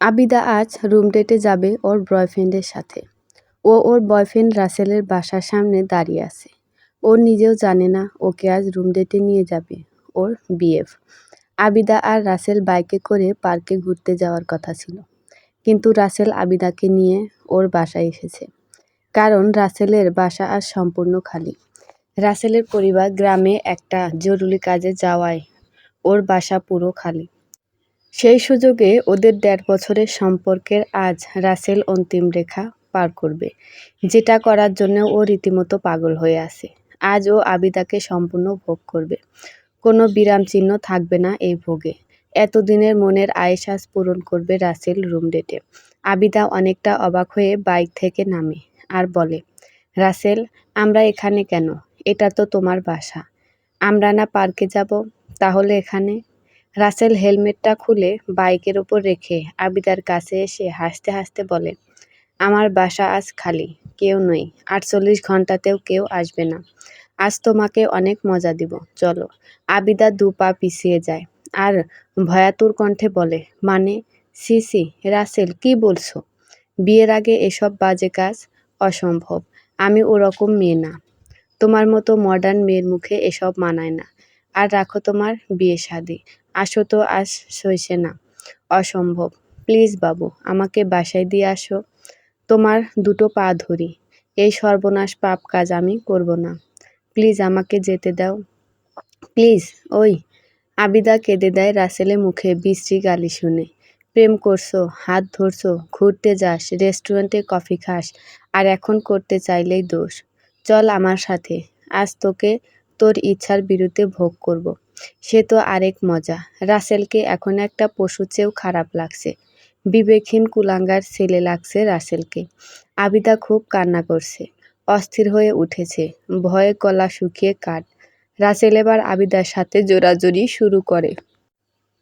আবিদা আজ রুম ডেটে যাবে ওর বয়ফ্রেন্ডের সাথে। ও ওর বয়ফ্রেন্ড রাসেলের বাসার সামনে দাঁড়িয়ে আছে। ও নিজেও জানে না ওকে আজ রুম ডেটে নিয়ে যাবে ওর বিএফ। আবিদা আর রাসেল বাইকে করে পার্কে ঘুরতে যাওয়ার কথা ছিল, কিন্তু রাসেল আবিদাকে নিয়ে ওর বাসায় এসেছে। কারণ রাসেলের বাসা আজ সম্পূর্ণ খালি। রাসেলের পরিবার গ্রামে একটা জরুরি কাজে যাওয়ায় ওর বাসা পুরো খালি। সেই সুযোগে ওদের ১.৫ বছরের সম্পর্কের আজ রাসেল অন্তিম রেখা পার করবে, যেটা করার জন্য ও রীতিমতো পাগল হয়ে আছে। আজ ও আবিদাকে সম্পূর্ণ ভোগ করবে, কোনো বিরাম চিহ্ন থাকবে না এই ভোগে। এতদিনের মনের আয়েশ আজ পূরণ করবে রাসেল রুম ডেটে। আবিদা অনেকটা অবাক হয়ে বাইক থেকে নামে আর বলে, রাসেল, আমরা এখানে কেন? এটা তো তোমার বাসা। আমরা না পার্কে যাব, তাহলে এখানে? রাসেল হেলমেটটা খুলে বাইকের ওপর রেখে আবিদার কাছে এসে হাসতে হাসতে বলে, আমার বাসা আজ খালি, কেউ নেই। ৪৮ ঘন্টাতেও কেউ আসবে না। আজ তোমাকে অনেক মজা দিব, চলো। আবিদা ২ পা পিছিয়ে যায় আর ভয়াতুর কণ্ঠে বলে, মানে? সি সি, রাসেল, কি বলছো? বিয়ের আগে এসব বাজে কাজ? অসম্ভব, আমি ওরকম মেয়ে না। তোমার মতো মডার্ন মেয়ের মুখে এসব মানায় না। আর রাখো তোমার বিয়ে শাদী, আসো তো, আজ সইছে না। অসম্ভব, প্লিজ বাবু, আমাকে বাসায় দিয়ে আসো। তোমার ২টো পা ধরি, এই সর্বনাশ পাপ কাজ আমি করব না। প্লিজ আমাকে যেতে দাও, প্লিজ। ওই, আবিদা কেঁদে দেয় রাসেলের মুখে বিশ্রী গালি শুনে। প্রেম করছো, হাত ধরছো, ঘুরতে যাস, রেস্টুরেন্টে কফি খাস, আর এখন করতে চাইলেই দোষ। চল আমার সাথে, আজ তোকে তোর ইচ্ছার বিরুদ্ধে ভোগ করব। সে তো আরেক মজা। রাসেলকে এখন একটা পশুর চেয়েও খারাপ লাগছে। বিবেকহীন কুলাঙ্গার ছেলে লাগছে রাসেলকে। আবিদা খুব কান্না করছে, অস্থির হয়ে উঠেছে, ভয়ে গলা শুকিয়ে কাঠ। রাসেল এবার আবিদার সাথে জোরাজুরি শুরু করে।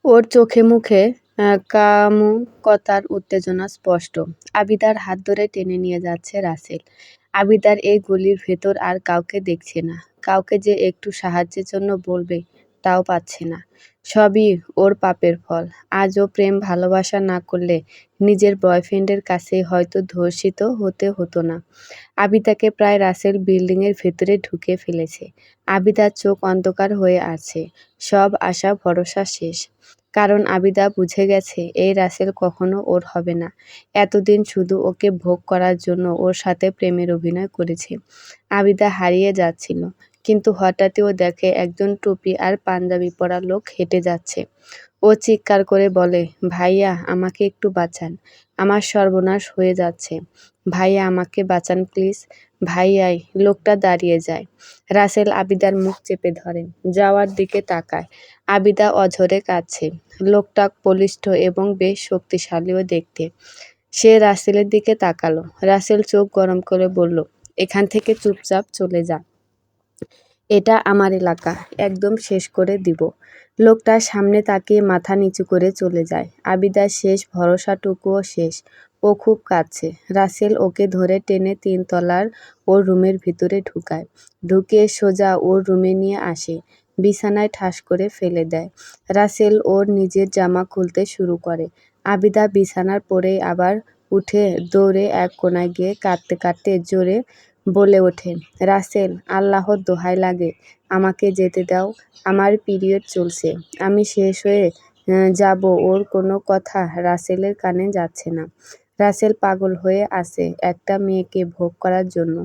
ওর চোখে মুখে কামুকতার উত্তেজনা স্পষ্ট। আবিদার হাত ধরে টেনে নিয়ে যাচ্ছে রাসেল। আবিদার এই গলির ভেতর আর কাউকে দেখছে না, কাউকে যে একটু সাহায্যের জন্য বলবে তাও পাচ্ছে না। সবই ওর পাপের ফল। আজ ও প্রেম ভালোবাসা না করলে নিজের বয়ফ্রেন্ডের কাছেই হয়তো ধর্ষিত হতে হতো না। আবিদাকে প্রায় রাসেল বিল্ডিংয়ের ভেতরে ঢুকে ফেলেছে। আবিদার চোখ অন্ধকার হয়ে আছে, সব আশা ভরসা শেষ। কারণ আবিদা বুঝে গেছে এই রাসেল কখনো ওর হবে না। এতদিন শুধু ওকে ভোগ করার জন্য ওর সাথে প্রেমের অভিনয় করেছে। আবিদা হারিয়ে যাচ্ছিল, কিন্তু হঠাৎই ও দেখে একজন টুপি আর পাঞ্জাবি পরা লোক হেঁটে যাচ্ছে। ও চিৎকার করে বলে, ভাইয়া, আমাকে একটু বাঁচান, আমার সর্বনাশ হয়ে যাচ্ছে। ভাইয়া, আমাকে বাঁচান প্লিজ। ভাইয়াই। লোকটা দাঁড়িয়ে যায়। রাসেল আবিদার মুখ চেপে ধরেন, যাওয়ার দিকে তাকায়। আবিদা অঝরে কাঁদছে। লোকটা বলিষ্ঠ এবং বেশ শক্তিশালীও দেখতে। সে রাসেলের দিকে তাকালো। রাসেল চোখ গরম করে বলল, এখান থেকে চুপচাপ চলে যা। এটা আমার এলাকা, একদম শেষ করে দিব। লোকটা সামনে তাকিয়ে মাথা নিচু করে চলে যায়। আবিদার শেষ ভরসাটুকুও শেষ। ও খুব কাঁদছে। রাসেল ওকে ধরে টেনে ৩ তলার ওর রুমের ভিতরে ঢুকায়। ঢুকিয়ে সোজা ওর রুমে নিয়ে আসে, বিছানায় ঠাস করে ফেলে দেয়। রাসেল ওর নিজের জামা খুলতে শুরু করে। আবিদা বিছানার পরেই আবার উঠে দৌড়ে এক কোণায় গিয়ে কাঁদতে কাঁদতে জোরে বলে ওঠে, রাসেল, আল্লাহর দোহাই লাগে, আমাকে যেতে দাও। আমার পিরিয়ড চলছে, আমি শেষ হয়ে যাব। ওর কোনো কথা রাসেলের কানে যাচ্ছে না। রাসেল পাগল হয়ে আছে একটা মেয়েকে ভোগ করার জন্য।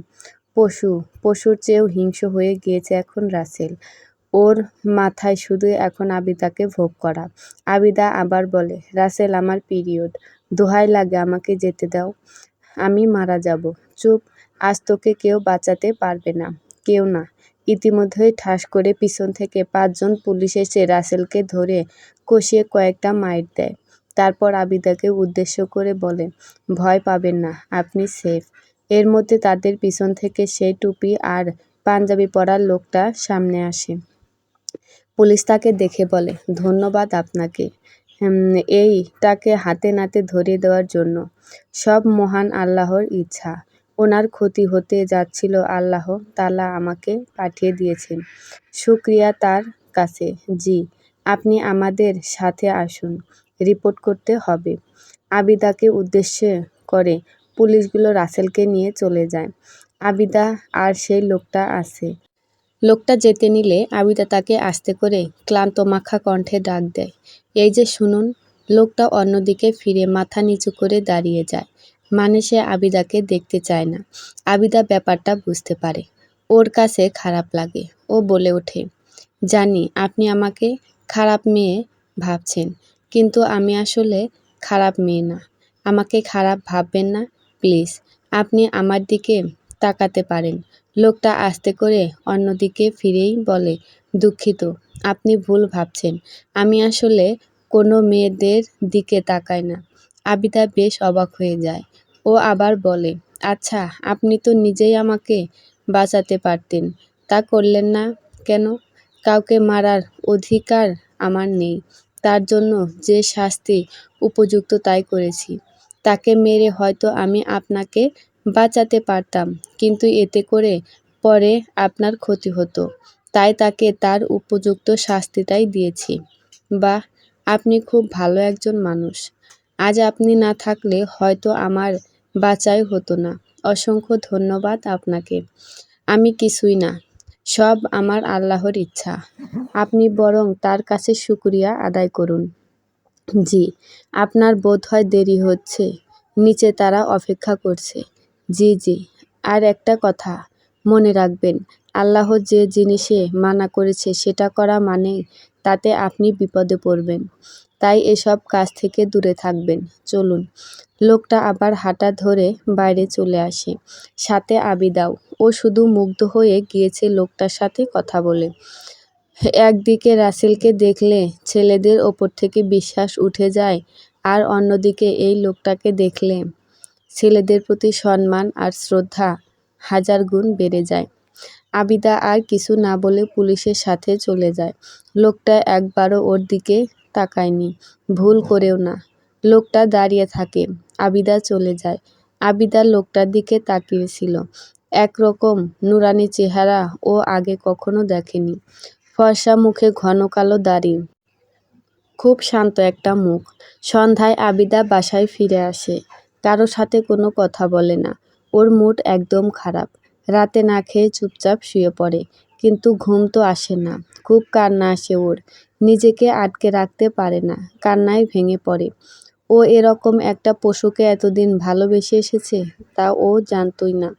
পশুর চেয়েও হিংস্র হয়ে গিয়েছে এখন রাসেল। ওর মাথায় শুধু এখন আবিদাকে ভোগ করা। আবিদা আবার বলে, রাসেল, আমার পিরিয়ড, দোহাই লাগে, আমাকে যেতে দাও, আমি মারা যাব। চুপ, আজ তোকে কেউ বাঁচাতে পারবে না, কেউ না। ইতিমধ্যেই ঠাস করে পিছন থেকে ৫ জন পুলিশ এসে রাসেলকে ধরে কষিয়ে কয়েকটা মাইর দেয়। তারপর আবিদাকে উদ্দেশ্য করে বলে, ভয় পাবেন না, আপনি সেফ। এর মধ্যে তাদের পিছন থেকে সেই টুপি আর পাঞ্জাবি পরা লোকটা সামনে আসে। পুলিশ তাকে দেখে বলে, ধন্যবাদ আপনাকে এইটাকে হাতে নাতে ধরিয়ে দেওয়ার জন্য। সব মহান আল্লাহর ইচ্ছা। ওনার ক্ষতি হতে যাচ্ছিল, আল্লাহ তাআলা আমাকে পাঠিয়ে দিয়েছেন। শুকরিয়া তার কাছে। জি, আপনি আমাদের সাথে আসুন, রিপোর্ট করতে হবে। আবিদাকে উদ্দেশ্য করে পুলিশগুলো রাসেলকে নিয়ে চলে যায়। আবিদা আর সেই লোকটা আছে। লোকটা যেতে নিলে আবিদা তাকে আস্তে করে ক্লান্ত মাখা কণ্ঠে ডাক দেয়, এই যে শুনুন। লোকটা অন্যদিকে ফিরে মাথা নিচু করে দাঁড়িয়ে যায়, মানে সে আবিদাকে দেখতে চায় না। আবিদা ব্যাপারটা বুঝতে পারে, ওর কাছে খারাপ লাগে। ও বলে ওঠে, জানি আপনি আমাকে খারাপ মেয়ে ভাবছেন, কিন্তু আমি আসলে খারাপ মেয়ে না। আমাকে খারাপ ভাববেন না প্লিজ। আপনি আমার দিকে তাকাতে পারেন। লোকটা আস্তে করে অন্যদিকে ফিরেই বলে, দুঃখিত, আপনি ভুল ভাবছেন। আমি আসলে কোনো মেয়েদের দিকে তাকাই না। আবিদা বেশ অবাক হয়ে যায়। ও আবার বলে, আচ্ছা, আপনি তো নিজেই আমাকে বাঁচাতে পারতেন, তা করলেন না কেন? কাউকে মারার অধিকার আমার নেই। তার জন্য যে শাস্তি উপযুক্ত তাই করেছি। তাকে মেরে হয়তো আমি আপনাকে বাঁচাতে পারতাম, কিন্তু এতে করে পরে আপনার ক্ষতি হতো। তাই তাকে তার উপযুক্ত শাস্তিটাই দিয়েছি। বাহ, আপনি খুব ভালো একজন মানুষ। আজ আপনি না থাকলে হয়তো আমার বাঁচাই হতো না। অসংখ্য ধন্যবাদ আপনাকে। আমি কিছুই না, সব আমার আল্লাহর ইচ্ছা। আপনি বরং তার কাছে শুকরিয়া আদায় করুন। জি, আপনার বোধহয় দেরি হচ্ছে। নিচে তারা অপেক্ষা করছে। জি জি। আর একটা কথা মনে রাখবেন, আল্লাহ যে জিনিসে মানা করেছে সেটা করা মানে তাতে আপনি বিপদে পড়বেন। তাই এসব কাজ থেকে দূরে থাকবেন। চলুন। লোকটা আবার হাঁটা ধরে বাইরে চলে আসে, সাথে আবিদাও। ও শুধু মুগ্ধ হয়ে গিয়েছে লোকটার সাথে কথা বলে। একদিকে রাসেলকে দেখলে ছেলেদের ওপর থেকে বিশ্বাস উঠে যায়, আর অন্যদিকে এই লোকটাকে দেখলে ছেলেদের প্রতি সম্মান আর শ্রদ্ধা হাজার গুণ বেড়ে যায়। আবিদা আর কিছু না বলে পুলিশের সাথে চলে যায়। লোকটা একবারও ওর দিকে তাকায়নি, ভুল করেও না। লোকটা দাঁড়িয়ে থাকে, আবিদা চলে যায়। আবিদা লোকটার দিকে তাকিয়েছিল। একরকম নুরানি চেহারা ও আগে কখনো দেখেনি। ফর্সা মুখে ঘন কালো দাড়ি, খুব শান্ত একটা মুখ। সন্ধ্যায় আবিদা বাসায় ফিরে আসে। কারো সাথে কোনো কথা বলে না। ওর মুড একদম খারাপ। রাতে না খেয়ে চুপচাপ শুয়ে পড়ে, কিন্তু ঘুম তো আসে না। খুব কান্না আসে ওর, নিজেকে আটকে রাখতে পারে না, কান্নায় ভেঙে পড়ে। ও এরকম একটা পশুকে এতদিন ভালোবেসে এসেছে তা ও জানতই না।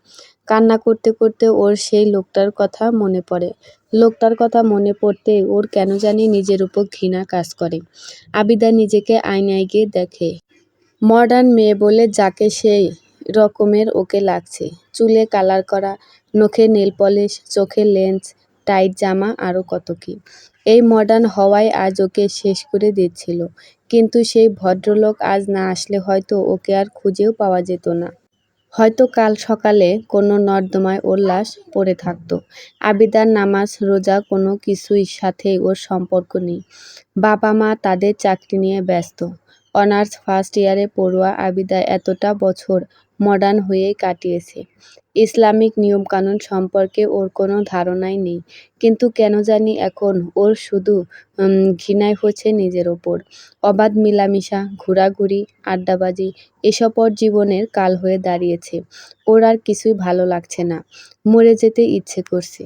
কান্না করতে করতে ওর সেই লোকটার কথা মনে পড়ে। লোকটার কথা মনে পড়তেই ওর কেন জানি নিজের উপর ঘৃণা কাজ করে। আবিদা নিজেকে আয়নায় গিয়ে দেখে, মডার্ন মেয়ে বলে যাকে সেই রকমের ওকে লাগছে। চুলে কালার করা, নখে নেল পলিশ, চোখে লেন্স, টাইট জামা, আরও কত কী। এই মডার্ন হওয়াই আজ ওকে শেষ করে দিচ্ছিল। কিন্তু সেই ভদ্রলোক আজ না আসলে হয়তো ওকে আর খুঁজেও পাওয়া যেত না। হয়তো কাল সকালে কোনো নর্দমায় ওর লাশ পড়ে থাকতো। আবিদার নামাজ রোজা কোনো কিছুই সাথেই ওর সম্পর্ক নেই। বাবা মা তাদের চাকরি নিয়ে ব্যস্ত। অনার্স ফার্স্ট ইয়ারে পড়ুয়া আবিদা এতটা বছর মডার্ন হয়েই কাটিয়েছে। ইসলামিক নিয়মকানুন সম্পর্কে ওর কোনো ধারণাই নেই। কিন্তু কেন জানি এখন ওর শুধু ঘৃণাই হচ্ছে নিজের ওপর। অবাধ মেলামেশা, ঘোরাঘুরি, আড্ডাবাজি এসব ওর জীবনের কাল হয়ে দাঁড়িয়েছে। ওর আর কিছুই ভালো লাগছে না। মরে যেতে ইচ্ছে করছে।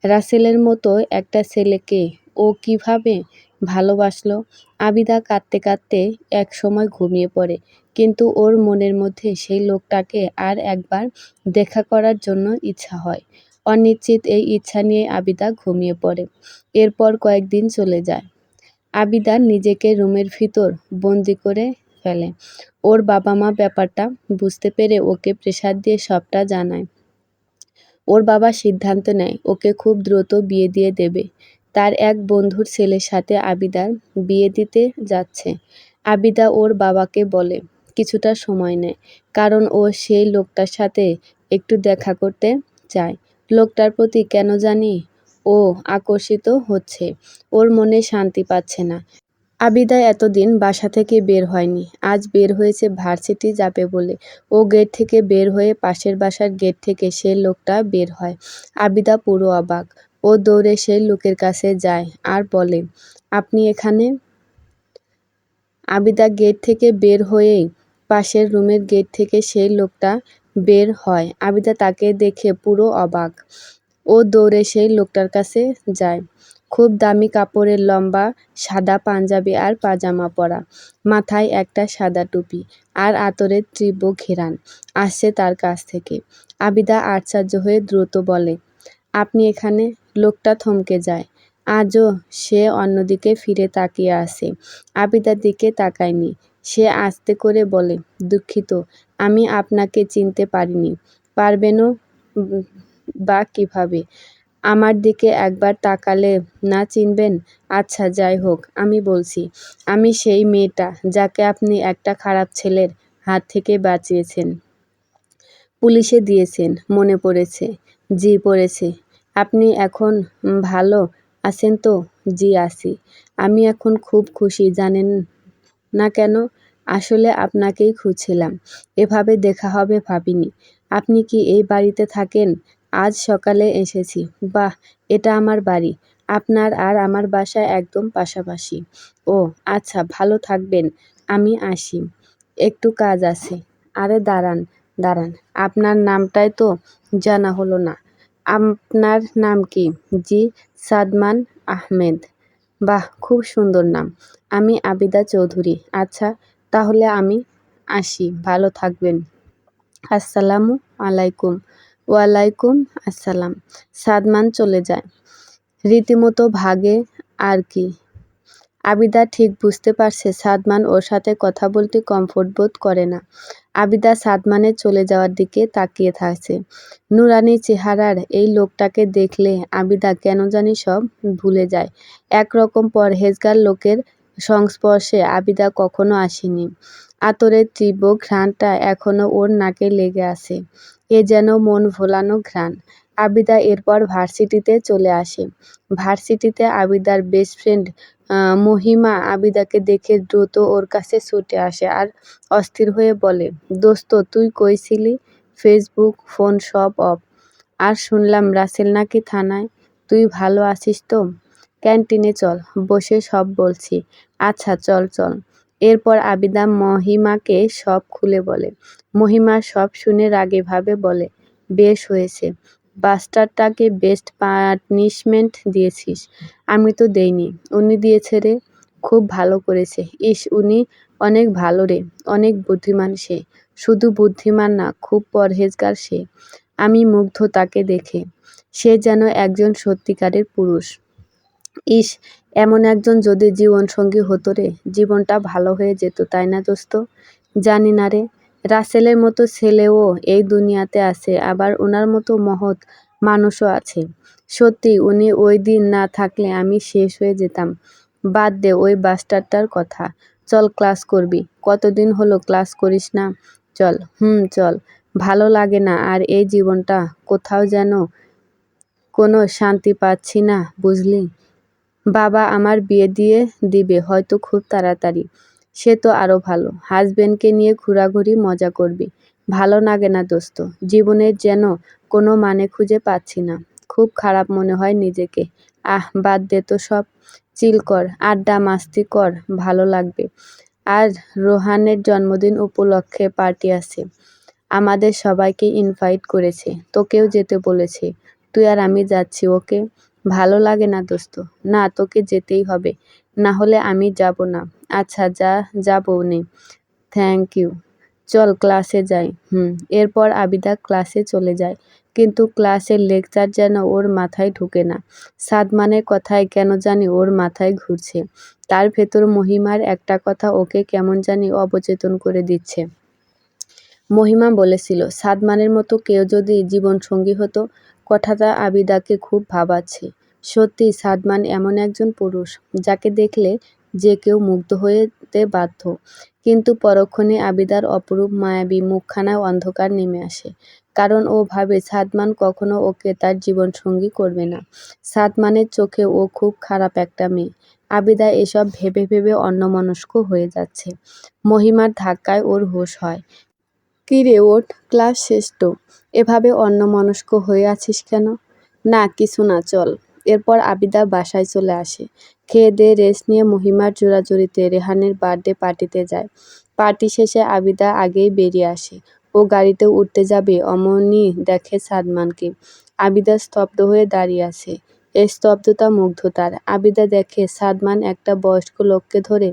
রাসেলের মতো একটা ছেলেকে ও কিভাবে ভালোবাসলো। আবিদা কাঁদতে কাঁদতে একসময় ঘুমিয়ে পড়ে, কিন্তু ওর মনের মধ্যে সেই লোকটাকে আর একবার দেখা করার জন্য ইচ্ছা হয়। অনিশ্চিত এই ইচ্ছা নিয়ে আবিদা ঘুমিয়ে পড়ে। এরপর কয়েকদিন চলে যায়। আবিদা নিজেকে রুমের ভিতর বন্দি করে ফেলে। ওর বাবা মা ব্যাপারটা বুঝতে পেরে ওকে প্রেসার দিয়ে সবটা জানায়। ওর বাবা সিদ্ধান্ত নেয় ওকে খুব দ্রুত বিয়ে দিয়ে দেবে। তার এক বন্ধুর ছেলের সাথে আবিদার বিয়ে দিতে যাচ্ছে। আবিদা ওর বাবাকে বলে কিছুটা সময় নেয়, কারণ ও সেই লোকটার সাথে একটু দেখা করতে চায়। লোকটার প্রতি কেন জানি ও আকর্ষিত হচ্ছে। ওর মনে শান্তি পাচ্ছে না। আবিদা এতদিন বাসা থেকে বের হয়নি, আজ বের হয়েছে ভার্সিটি যাবে বলে। ও গেট থেকে বের হয়ে পাশের বাসার গেট থেকে সেই লোকটা বের হয়। আবিদা পুরো অবাক। ও দৌড়ে সেই লোকের কাছে যায় আর বলে, আপনি এখানে? আবিদা গেট থেকে বের হয়েই পাশের রুমের গেট থেকে সেই লোকটা বের হয়। আবিদা তাকে দেখে পুরো অবাক। ও দৌড়ে সেই লোকটার কাছে যায়। খুব দামি কাপড়ের লম্বা সাদা পাঞ্জাবি আর পাজামা পরা, মাথায় একটা সাদা টুপি, আর আতরের তীব্র ঘেরান আসছে তার কাছ থেকে। আবিদা আশ্চর্য হয়ে দ্রুত বলে, আপনি এখানে? লোকটা থমকে যায়। আজও সে অন্যদিকে ফিরে তাকিয়ে আছে, আবিদার দিকে তাকায়নি। সে আস্তে করে বলে, দুঃখিত, আমি আপনাকে চিনতে পারিনি। পারবেনও বা কিভাবে? আমার দিকে একবার তাকালে না চিনবেন? আচ্ছা যাই হোক, আমি বলছি, আমি সেই মেয়েটা যাকে আপনি একটা খারাপ ছেলের হাত থেকে বাঁচিয়েছেন, পুলিশে দিয়েছেন। মনে পড়েছে? জি পড়েছে। আপনি এখন ভালো আছেন তো? জি আছি। আমি এখন খুব খুশি, জানেন না কেন? আসলে আপনাকেই খুঁজছিলাম। এভাবে দেখা হবে ভাবিনি। আপনি কি এই বাড়িতে থাকেন? আজ সকালে এসেছি। বাহ, এটা আমার বাড়ি। আপনার আর আমার বাসা একদম পাশাপাশি। ও আচ্ছা, ভালো থাকবেন। আমি আসি, একটু কাজ আছে। আরে দাঁড়ান দাঁড়ান, আপনার নামটাই তো জানা হলো না। আপনার নাম কি? জি, সাদমান আহমেদ। বাহ, খুব সুন্দর নাম। আমি আবিদা চৌধুরী। আচ্ছা, তাহলে আমি আসি, ভালো থাকবেন। আসসালামু আলাইকুম। ওয়ালাইকুম আসসালাম। সাদমান চলে যায়। রীতিমতো ভাগে আর কি। আবিদা ঠিক বুঝতে পারছে সাদমান ওর সাথে কথা বলতে কমফোর্ট বোধ করে না। আবিদা সাদমানের চলে যাওয়ার দিকে তাকিয়ে থাকছে। নুরানি চেহারার এই লোকটাকে দেখলে আবিদা কেন জানি সব ভুলে যায়। একরকম পরহেজগার লোকের সংস্পর্শে আবিদা কখনো আসেনি। আতরের তীব্র ঘ্রাণটা এখনো ওর নাকে লেগে আছে। এ যেন মন ভোলানো ঘ্রাণ। আবিদা এরপর ভার্সিটিতে চলে আসে। ভার্সিটিতে আবিদার বেস্ট ফ্রেন্ড মহিমা আবিদাকে দেখে দ্রুত ওর কাছে ছুটে আসে আর অস্থির হয়ে বলে, দোস্ত তুই কই ছিলি? ফেসবুক, ফোন সব অফ। আর শুনলাম রাসেল নাকি থানায়। তুই ভালো আছিস তো? ক্যান্টিনে চল, বসে সব বলছি। আচ্ছা চল চল। এরপর আবিদা মহিমাকে সব খুলে বলে। মহিমা সব শুনে রাগে ভাবে বলে, বেশ হয়েছে, বাস্টারটাকে বেস্ট পানিশমেন্ট দিয়েছিস। আমি তো দেইনি, উনি দিয়েছে রে। খুব ভালো করেছে। ইস, উনি অনেক ভালো রে, অনেক বুদ্ধিমান সে। শুধু বুদ্ধিমান না, খুব পরহেজগার সে। আমি মুগ্ধ তাকে দেখে। সে যেন একজন সত্যিকারের পুরুষ। ইস, এমন একজন যদি জীবনসঙ্গী হতো রে, জীবনটা ভালো হয়ে যেত, তাই না দোস্ত? জানি না রে, রাসেলের মতো ছেলেও এই দুনিয়াতে আছে, আবার ওনার মতো মহৎ মানুষও আছে। সত্যি উনি ওই দিন না থাকলে আমি শেষ হয়ে যেতাম। বাদ দে ওই বাস্টারটার কথা। চল ক্লাস করবি। কতদিন হলো ক্লাস করিস না। চল। চল। ভালো লাগে না আর এই জীবনটা, কোথাও যেন কোনো শান্তি পাচ্ছি না, বুঝলি? বাবা আমার বিয়ে দিয়ে দিবে হয়তো খুব তাড়াতাড়ি। সে তো আরো ভালো। হাজবেন্ডকে নিয়ে ঘোরাঘুরি মজা করবি। ভালো লাগে না দোস্ত। জীবনের যেন কোনো মানে খুঁজে পাচ্ছি না। খুব খারাপ মনে হয় নিজেকে। আহ বাদ দে তো সব। চিল কর, আড্ডা মাস্তি কর, ভালো লাগবে। আর রোহানের জন্মদিন উপলক্ষে পার্টি আছে। আমাদের সবাইকে ইনভাইট করেছে, তোকেও যেতে বলেছে। তুই আর আমি যাচ্ছি, ওকে? ভালো লাগে না দোস্ত। না, তোকে যেতেই হবে, না হলে আমি যাব না। আচ্ছা যা, যাবো নে। Thank you. চল ক্লাসে যাই। এরপর আবিদা ক্লাসে চলে যায়। কিন্তু ক্লাসের লেকচার যেন ওর মাথায় ঢুকে না। সাদমানের কথায় কেন জানি ওর মাথায় ঘুরছে। তার ভেতর মহিমার একটা কথা ওকে কেমন জানি অবচেতন করে দিচ্ছে। মহিমা বলেছিল, সাদমানের মতো কেউ যদি জীবনসঙ্গী হতো। কথাটা আবিদাকে খুব ভাবাচ্ছে। সত্যি সাদমান এমন একজন পুরুষ, যাকে দেখলে যে কেউ মুগ্ধ হতে বাধ্য। কিন্তু পরক্ষণে আবিদার অপরূপ মায়াবী মুখখানায় অন্ধকার নেমে আসে। কারণ ও ভাবে সাদমান কখনো ওকে তার জীবনসঙ্গী করবে না। সাদমানের চোখে ও খুব খারাপ একটা মেয়ে। আবিদা এসব ভেবে ভেবে অন্যমনস্ক হয়ে যাচ্ছে। মহিমার ধাক্কায় ওর হুঁশ হয়। কিরে ওঠ, ক্লাস শেষ তো। এভাবে অন্যমনস্ক হয়ে আছিস কেন? না কিছু না, চল। এরপর আবিদা বাসায় চলে আসে। খেয়ে দিয়ে রেস্ট নিয়ে মহিমার জোরাজুরিতে রেহানের বার্থডে পার্টিতে যায়। পার্টি শেষে আবিদা আগেই বেরিয়ে আসে। ও গাড়িতে উঠতে যাবে অমনি দেখে সাদমানকে। আবিদা স্তব্ধ হয়ে দাঁড়িয়ে আছে। এই স্তব্ধতা মুগ্ধতার। আবিদা দেখে সাদমান একটা বয়স্ক লোককে ধরে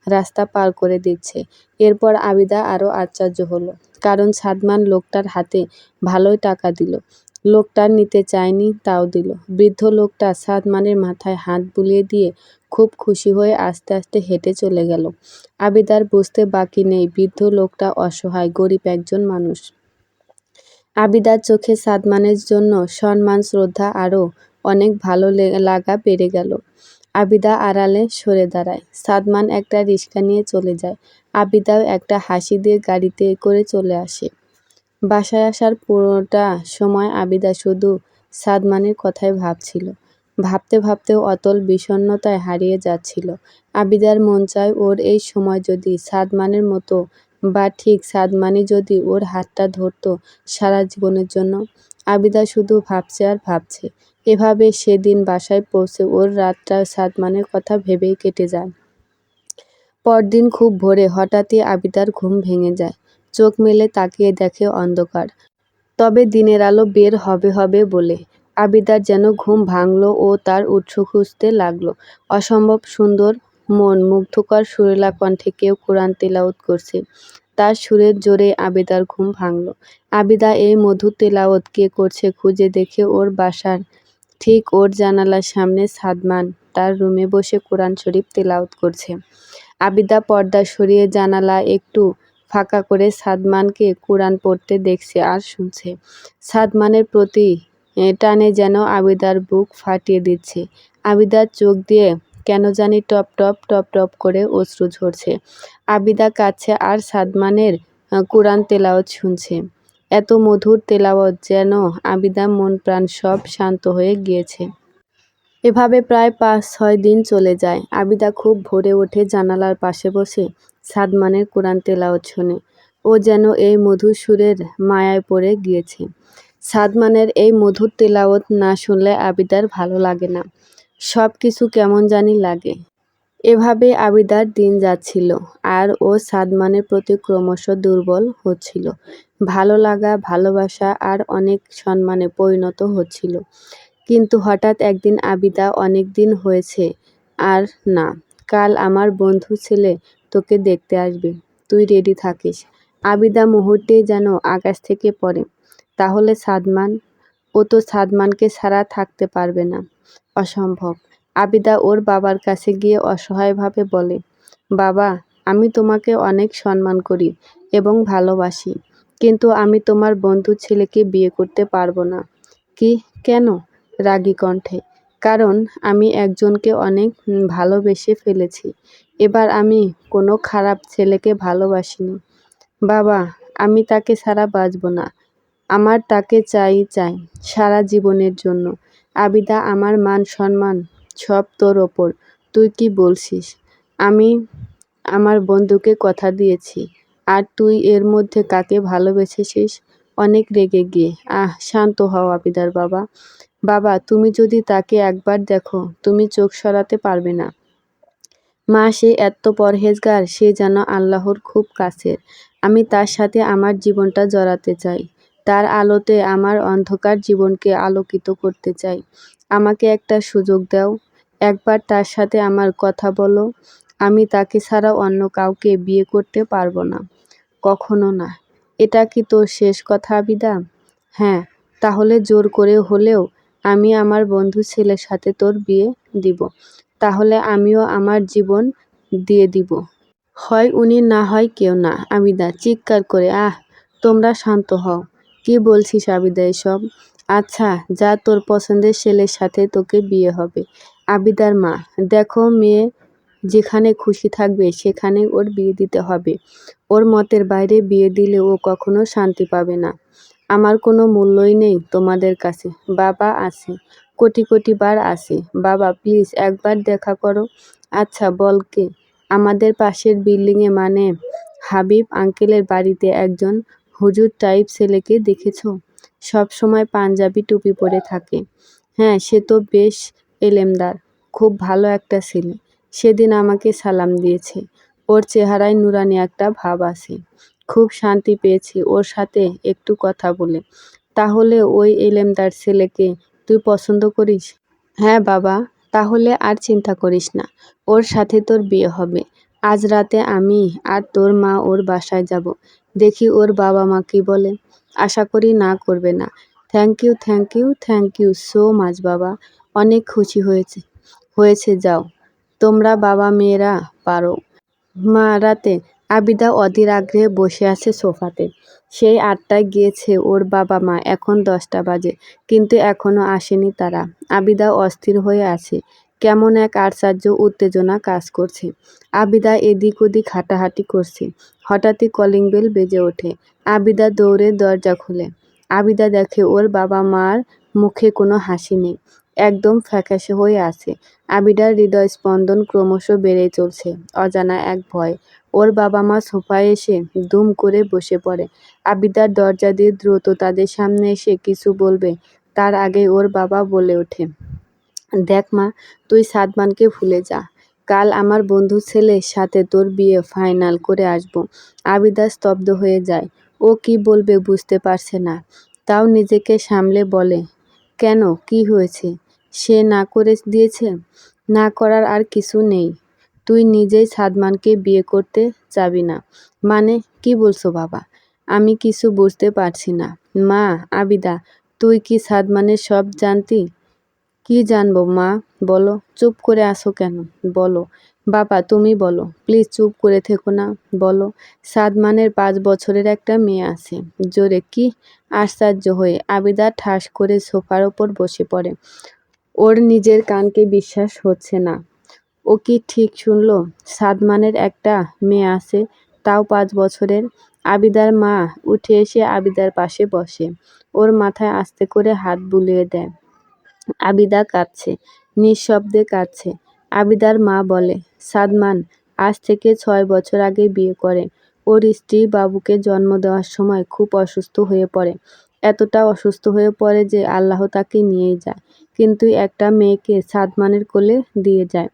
রাস্তা পার করে দিচ্ছে। এরপর আবিদা আরও আশ্চর্য হলো, কারণ সাদমান লোকটার হাতে ভালোই টাকা দিল। লোকটা নিতে চায়নি, তাও দিল। বৃদ্ধ লোকটা সাদমানের মাথায় হাত বুলিয়ে দিয়ে খুব খুশি হয়ে আস্তে আস্তে হেঁটে চলে গেল। আবিদার বুঝতে বাকি নেই বৃদ্ধ লোকটা অসহায় গরিব একজন মানুষ। আবিদার চোখে সাদমানের জন্য সম্মান শ্রদ্ধা আরও অনেক ভালো লাগা বেড়ে গেল। আবিদা আড়ালে সরে দাঁড়ায়। সাদমান একটা রিক্সা নিয়ে চলে যায়। আবিদাও একটা হাসি দিয়ে গাড়িতে করে চলে আসে। বাসায় আসার পুরোটা সময় আবিদা শুধু সাদমানের কথাই ভাবছিল। ভাবতে ভাবতেও অতল বিষণ্ণতায় হারিয়ে যাচ্ছিল। আবিদার মন চায় ওর এই সময় যদি সাদমানের মতো, বা ঠিক সাদমানই যদি ওর হাতটা ধরতো সারা জীবনের জন্য। আবিদা শুধু ভাবছে আর ভাবছে। এভাবে সেদিন বাসায় পৌঁছে ওর রাতটা সাদমানের কথা ভেবেই কেটে যায়। পরদিন খুব ভোরে হঠাৎই আবিদার ঘুম ভেঙে যায়। চোখ মেলে তাকিয়ে দেখে অন্ধকার। তবে দিনের আলো বের হবে হবে বলে আবিদার যেন ঘুম ভাঙল ও তার উৎস খুঁজতে লাগলো। অসম্ভব সুন্দর মন মুগ্ধকর সুরেলা কণ্ঠে কেউ কোরআন তেলাওয়াত করছে। তার সুরের জোরে আবিদার ঘুম ভাঙল। আবিদা এই মধুর তেলাওয়াত কে করছে খুঁজে দেখে ওর বাসার ঠিক ওর জানালার সামনে সাদমান তার রুমে বসে কোরআন শরীফ তেলাওয়াত করছে। আবিদা পর্দা সরিয়ে জানালা একটু ফাঁকা করে সাদমানকে কোরআন পড়তে দেখছে আর শুনছে। সাদমানের প্রতি টানে যেন আবিদার বুক ফাটিয়ে দিচ্ছে। আবিদার চোখ দিয়ে কেন জানি টপ টপ টপ টপ করে অশ্রু ঝরছে। আবিদা কাঁদছে আর সাদমানের কোরআন তেলাওয়াত শুনছে। এত মধুর তেলাওয়াত যেন আবিদা মন প্রাণ সব শান্ত হয়ে গিয়েছে। এভাবে প্রায় ৫-৬ দিন চলে যায়। আবিদা খুব ভোরে উঠে জানালার পাশে বসে সাদমানের কোরআন তেলাওয়াত শোনে। ও যেন এই মধুর সুরের মায়ায় পড়ে গিয়েছে। সাদমানের এই মধুর তেলাওয়াত না শুনলে আবিদার ভালো লাগে না। সব কিছু কেমন জানি লাগে। এভাবে আবিদার দিন যাচ্ছিল আর ও সাদমানের প্রতি ক্রমশ দুর্বল হচ্ছিল। ভালো লাগা, ভালোবাসা আর অনেক সম্মানে পরিণত হচ্ছিল। কিন্তু হঠাৎ একদিন আবিদা, অনেক দিন হয়েছে আর না, কাল আমার বন্ধু ছেলে তোকে দেখতে আসবে, তুই রেডি থাকিস। আবিদা মুহূর্তেই যেন আকাশ থেকে পড়ে। তাহলে সাদমান? ও তো সাদমানকে ছাড়া থাকতে পারবে না। অসম্ভব। আবিদা ওর বাবার কাছে গিয়ে অসহায়ভাবে বলে, বাবা, আমি তোমাকে অনেক সম্মান করি এবং ভালোবাসি, কিন্তু আমি তোমার বন্ধু ছেলেকে বিয়ে করতে পারবো না। কি? কেন? রাগী কণ্ঠে। কারণ আমি একজনকে অনেক ভালোবেসে ফেলেছি। এবার আমি কোনো খারাপ ছেলেকে ভালোবাসিনি। বাবা, আমি তাকে ছাড়া বাঁচব না। আমার তাকে চাই চাই সারা জীবনের জন্য। আবিদা, আমার মান সম্মান সব তোর ওপর। তুই কি বলছিস? আমি আমার বন্ধুকে কথা দিয়েছি, আর তুই এর মধ্যে কাকে ভালোবেসেছিস? অনেক রেগে গিয়ে, শান্ত হও আবিদার বাবা। বাবা, তুমি যদি তাকে একবার দেখো, তুমি চোখ সরাতে পারবে না। মা, সে এত পরহেজগার, সে যেন আল্লাহর খুব কাছের। আমি তার সাথে আমার জীবনটা জড়াতে চাই। তার আলোতে আমার অন্ধকার জীবনকে আলোকিত করতে চাই। আমাকে একটা সুযোগ দাও। একবার তার সাথে আমার কথা বলো। আমি তাকে ছাড়া অন্য কাউকে বিয়ে করতে পারবো না। কখনো না। এটা কি তোর শেষ কথা আবিদা? হ্যাঁ। তাহলে জোর করে হলেও আমি আমার বন্ধু ছেলের সাথে তোর বিয়ে দিব। তাহলে আমিও আমার জীবন দিয়ে দিব। হয় উনি, না হয় কেউ না। আবিদা চিৎকার করে, তোমরা শান্ত হও। কি বলছিস আবিদা এসব? আচ্ছা যা, তোর পছন্দের ছেলের সাথে তোকে বিয়ে হবে। আবিদার মা, দেখো, মেয়ে যেখানে খুশি থাকবে সেখানে ওর বিয়ে দিতে হবে। ওর মতের বাইরে বিয়ে দিলে ও কখনো শান্তি পাবে না। আমার কোনো মূল্যই নেই তোমাদের কাছে। বাবা, আছে, কোটি কোটি বার আছে। বাবা প্লিজ একবার দেখা করো। আচ্ছা বল কে? আমাদের পাশের বিল্ডিংয়ে, মানে হাবিব আঙ্কেলের বাড়িতে একজন হুজুর টাইপ ছেলেকে দেখেছো? সব সময় পাঞ্জাবি টুপি পরে থাকে। হ্যাঁ, সে তো বেশ এলেমদার, খুব ভালো একটা ছেলে। সেদিন আমাকে সালাম দিয়েছে। ওর চেহারায় নুরানি একটা ভাব আছে। খুব শান্তি পেয়েছি ওর সাথে একটু কথা বলে। তাহলে ওই এলেমদার ছেলেকে তুই পছন্দ করিস? হ্যাঁ বাবা, তাহলে আর চিন্তা করিস না, ওর সাথে তোর বিয়ে হবে। আজ রাতে আমি আর তোর মা ওর বাসায় যাব, দেখি ওর বাবা মা কি বলে। আশা করি না করবে না। Thank you, thank you, thank you so much বাবা, অনেক খুশি হয়েছে। হয়েছে, যাও, তোমরা বাবা মেয়েরা পারো। রাতে আবিদা অধীর আগ্রহে বসে আছে সোফাতে। সেই ৮টায় গিয়েছে ওর বাবা মা, এখন 10টা বাজে, কিন্তু এখনো আসেনি তারা। আবিদা অস্থির হয়ে আছে, কেমন এক আশ্চর্য উত্তেজনা কাজ করছে। আবিদা এদিক ওদিক হাঁটাহাঁটি করছে। হঠাৎই কলিং বেল বেজে ওঠে। আবিদা দৌড়ে দরজা খুলে। আবিদা দেখে ওর বাবা মার মুখে কোনো হাসি নেই, একদম ফ্যাকাশে হয়ে আছে। আবিদার হৃদয় স্পন্দন ক্রমশ বেড়ে চলছে, অজানা এক ভয়। ওর বাবা মা সোফায় এসে দুম করে বসে পড়ে। আবিদার দরজা দিয়ে দ্রুত তাদের সামনে এসে কিছু বলবে, তার আগে ওর বাবা বলে ওঠে, দেখ মা, তুই সাদমানকে ভুলে যা। কাল আমার বন্ধুর ছেলের সাথে তোর বিয়ে ফাইনাল করে আসবো। আবিদা স্তব্ধ হয়ে যায়। ও কি বলবে বুঝতে পারছে না, তাও নিজেকে সামলে বলে, কেন, কি হয়েছে? সে না করে দিয়েছে? না করার আর কিছু নেই। তুই নিজেই সাদমানকে বিয়ে করতে চাবি না? মানে কি বলছো বাবা? আমি কিছু বুঝতে পারছি না। মা, আবিদা, তুই কি সাদমানের সব জানতি? কি জানবো মা, বলো। চুপ করে আছো কেন? বলো। বাবা, তুমি বলো, প্লিজ চুপ করে থেকো না, বলো। সাদমানের 5 বছরের একটা মেয়ে আছে। জোরে কি? আশ্চর্য হয়ে আবিদা ঠাস করে সোফার ওপর বসে পড়ে। ওর নিজের কানকে বিশ্বাস হচ্ছে না। ও কি ঠিক শুনল? সাদমানের একটা মেয়ে আছে, তাও 5 বছরের? আবিদার মা উঠে এসে আবিদার পাশে বসে, ওর মাথায় আস্তে করে হাত বুলিয়ে দেয়। আবিদা কাঁদছে, নিঃশব্দে কাঁদছে। আবিদার মা বলে, সাদমান আজ থেকে 6 বছর আগে বিয়ে করে। ওর স্ত্রী বাবুকে জন্ম দেওয়ার সময় খুব অসুস্থ হয়ে পড়ে। এতটা অসুস্থ হয়ে পড়ে যে আল্লাহ তাকে নিয়েই যায়, কিন্তু একটা মেয়েকে সাদমানের কোলে দিয়ে যায়।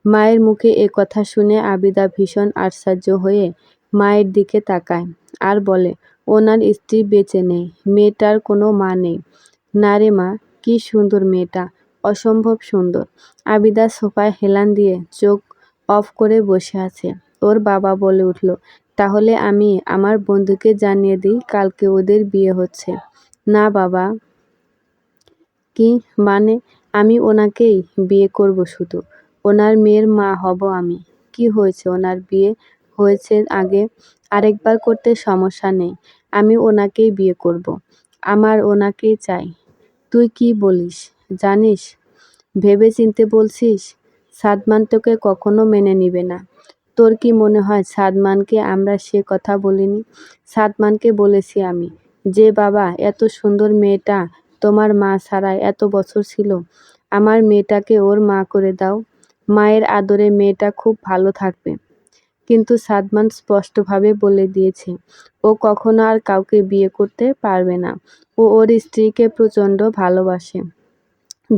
মায়ের মুখে এ কথা শুনে আবিদা ভীষণ আশ্চর্য হয়ে মায়ের দিকে তাকায় আর বলে, ওনার স্ত্রী বেঁচে নেই, মেয়েটার কোনো মা নেই? না রে মা, কি সুন্দর মেয়েটা, অসম্ভব সুন্দর। আবিদা সোফায় হেলান দিয়ে চোখ অফ করে বসে আছে। ওর বাবা বলে উঠল, তাহলে আমি আমার বন্ধুকে জানিয়ে দিই কালকে ওদের বিয়ে হচ্ছে। না বাবা। কি মানে? আমি ওনাকেই বিয়ে করব শুধু, ওনার মেয়ের মা হব আমি। কি হয়েছে, ওনার বিয়ে হয়েছে আগে, আরেকবার করতে সমস্যা নেই। আমি ওনাকেই বিয়ে করব, আমার ওনাকেই চাই। তুই কি বলিস জানিস? ভেবে চিনতে বলছিস? সাদমান তোকে কখনো মেনে নিবে না। তোর কি মনে হয় সাদমানকে আমরা সে কথা বলিনি? সাদমানকে বলেছি আমি, যে বাবা, এত সুন্দর মেয়েটা তোমার মা ছাড়াই এত বছর ছিল, আমার মেয়েটাকে ওর মা করে দাও। মায়ের আদরে মেয়েটা খুব ভালো থাকবে। কিন্তু সাদমান স্পষ্টভাবে বলে দিয়েছে, ও কখনো আর কাউকে বিয়ে করতে পারবে না। ও ওর স্ত্রীকে প্রচণ্ড ভালোবাসে।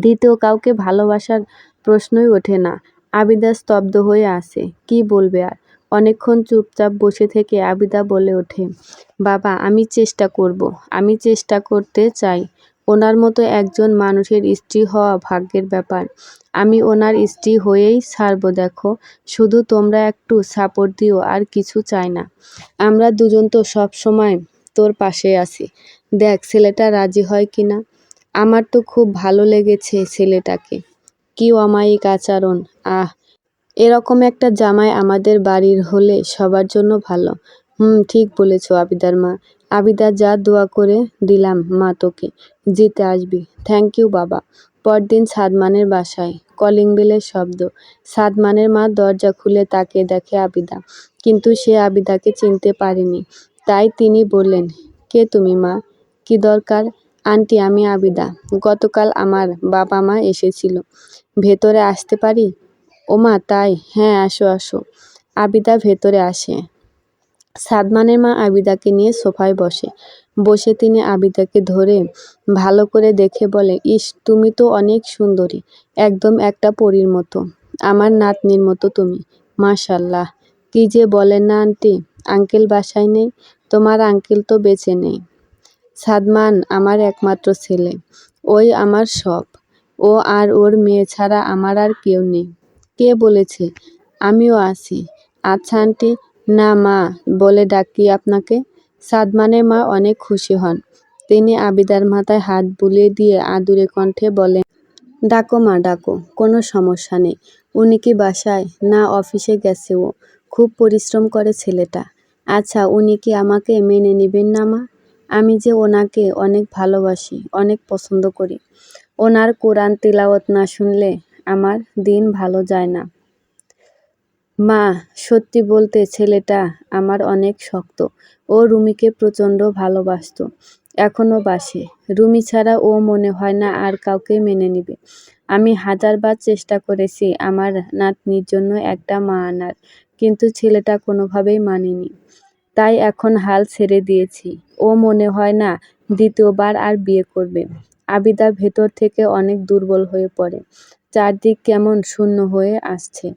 দ্বিতীয় কাউকে ভালোবাসার প্রশ্নই ওঠে না। আবিদা স্তব্ধ হয়ে আছে, কি বলবে আর। অনেকক্ষণ চুপচাপ বসে থেকে আবিদা বলে ওঠে, বাবা, আমি চেষ্টা করব, আমি চেষ্টা করতে চাই। ওনার মতো একজন মানুষের স্ত্রী হওয়া ভাগ্যের ব্যাপার। আমি ওনার স্ত্রী হয়েই ছাড়ব। দেখো, শুধু তোমরা একটু সাপোর্ট দিও, আর কিছু চাই না। আমরা দুজন তো সব সময় তোর পাশে আছি। দেখ ছেলেটা রাজি হয় কিনা। আমার তো খুব ভালো লেগেছে ছেলেটাকে। কি অমায়িক আচরণ, আহ! এরকম একটা জামাই আমাদের বাড়ির হলে সবার জন্য ভালো। ঠিক বলেছ আবিদার মা। আবিদা, যা, দোয়া করে দিলাম মা তোকে, জিতে আসবি। থ্যাংক ইউ বাবা। পরদিন সাদমানের বাসায় কলিং বেলের শব্দ। সাদমানের মা দরজা খুলে তাকে দেখে আবিদা, কিন্তু সে আবিদাকে চিনতে পারেনি। তাই তিনি বললেন, কে তুমি মা? কি দরকার? আন্টি, আমি আবিদা। গতকাল আমার বাবা মা এসেছিল, ভেতরে আসতে পারি? ওমা তাই, হ্যাঁ আসো আসো। আবিদা ভেতরে আসে। সাদমানের মা আবিদাকে নিয়ে সোফায় বসে। বসে তিনি আবিদাকে ধরে ভালো করে দেখে বলে, ইস, তুমি তো অনেক সুন্দরী, একদম একটা পরীর মতো। আমার নাতনির মতো তুমি, মাশাআল্লাহ। কি যে বলেন না আন্টি, আঙ্কেল বাসায় নেই? তোমার আঙ্কেল তো বেঁচে নেই। সাদমান আমার একমাত্র ছেলে, ওই আমার সব। ও আর ওর মেয়ে ছাড়া আমার আর কেউ নেই। কে বলেছে? আমিও আছি। আচ্ছা আন্টি, না মা বলে ডাকি আপনাকে। সাদমানের মা অনেক খুশি হন। তিনি আবিদার মাথায় হাত বুলিয়ে দিয়ে আদুরে কণ্ঠে বলেন, ডাকো মা ডাকো, কোনো সমস্যা নেই। উনি কি বাসায়? না, অফিসে গেছে ও। খুব পরিশ্রম করে ছেলেটা। আচ্ছা, উনি কি আমাকে মেনে নেবেন না মা? আমি যে ওনাকে অনেক ভালোবাসি, অনেক পছন্দ করি। ওনার কোরআন তিলাওয়াত না শুনলে আমার দিন ভালো যায় না। মা, সত্যি বলতে ছেলেটা আমার অনেক শক্ত। ও রুমিকে প্রচণ্ড ভালোবাসতো, এখনো বাসে। রুমি ছাড়া ও মনে হয় না আর কাউকে মেনে নিবে। আমি হাজারবার চেষ্টা করেছি আমার নাতনির জন্য একটা মা আনার, কিন্তু ছেলেটা কোনোভাবেই মানেনি। তাই এখন হাল ছেড়ে দিয়েছি। ও মনে হয় না দ্বিতীয়বার আর বিয়ে করবে। আবিদা ভেতর থেকে অনেক দুর্বল হয়ে পড়ে। চারদিক কেমন শূন্য হয়ে আসছে।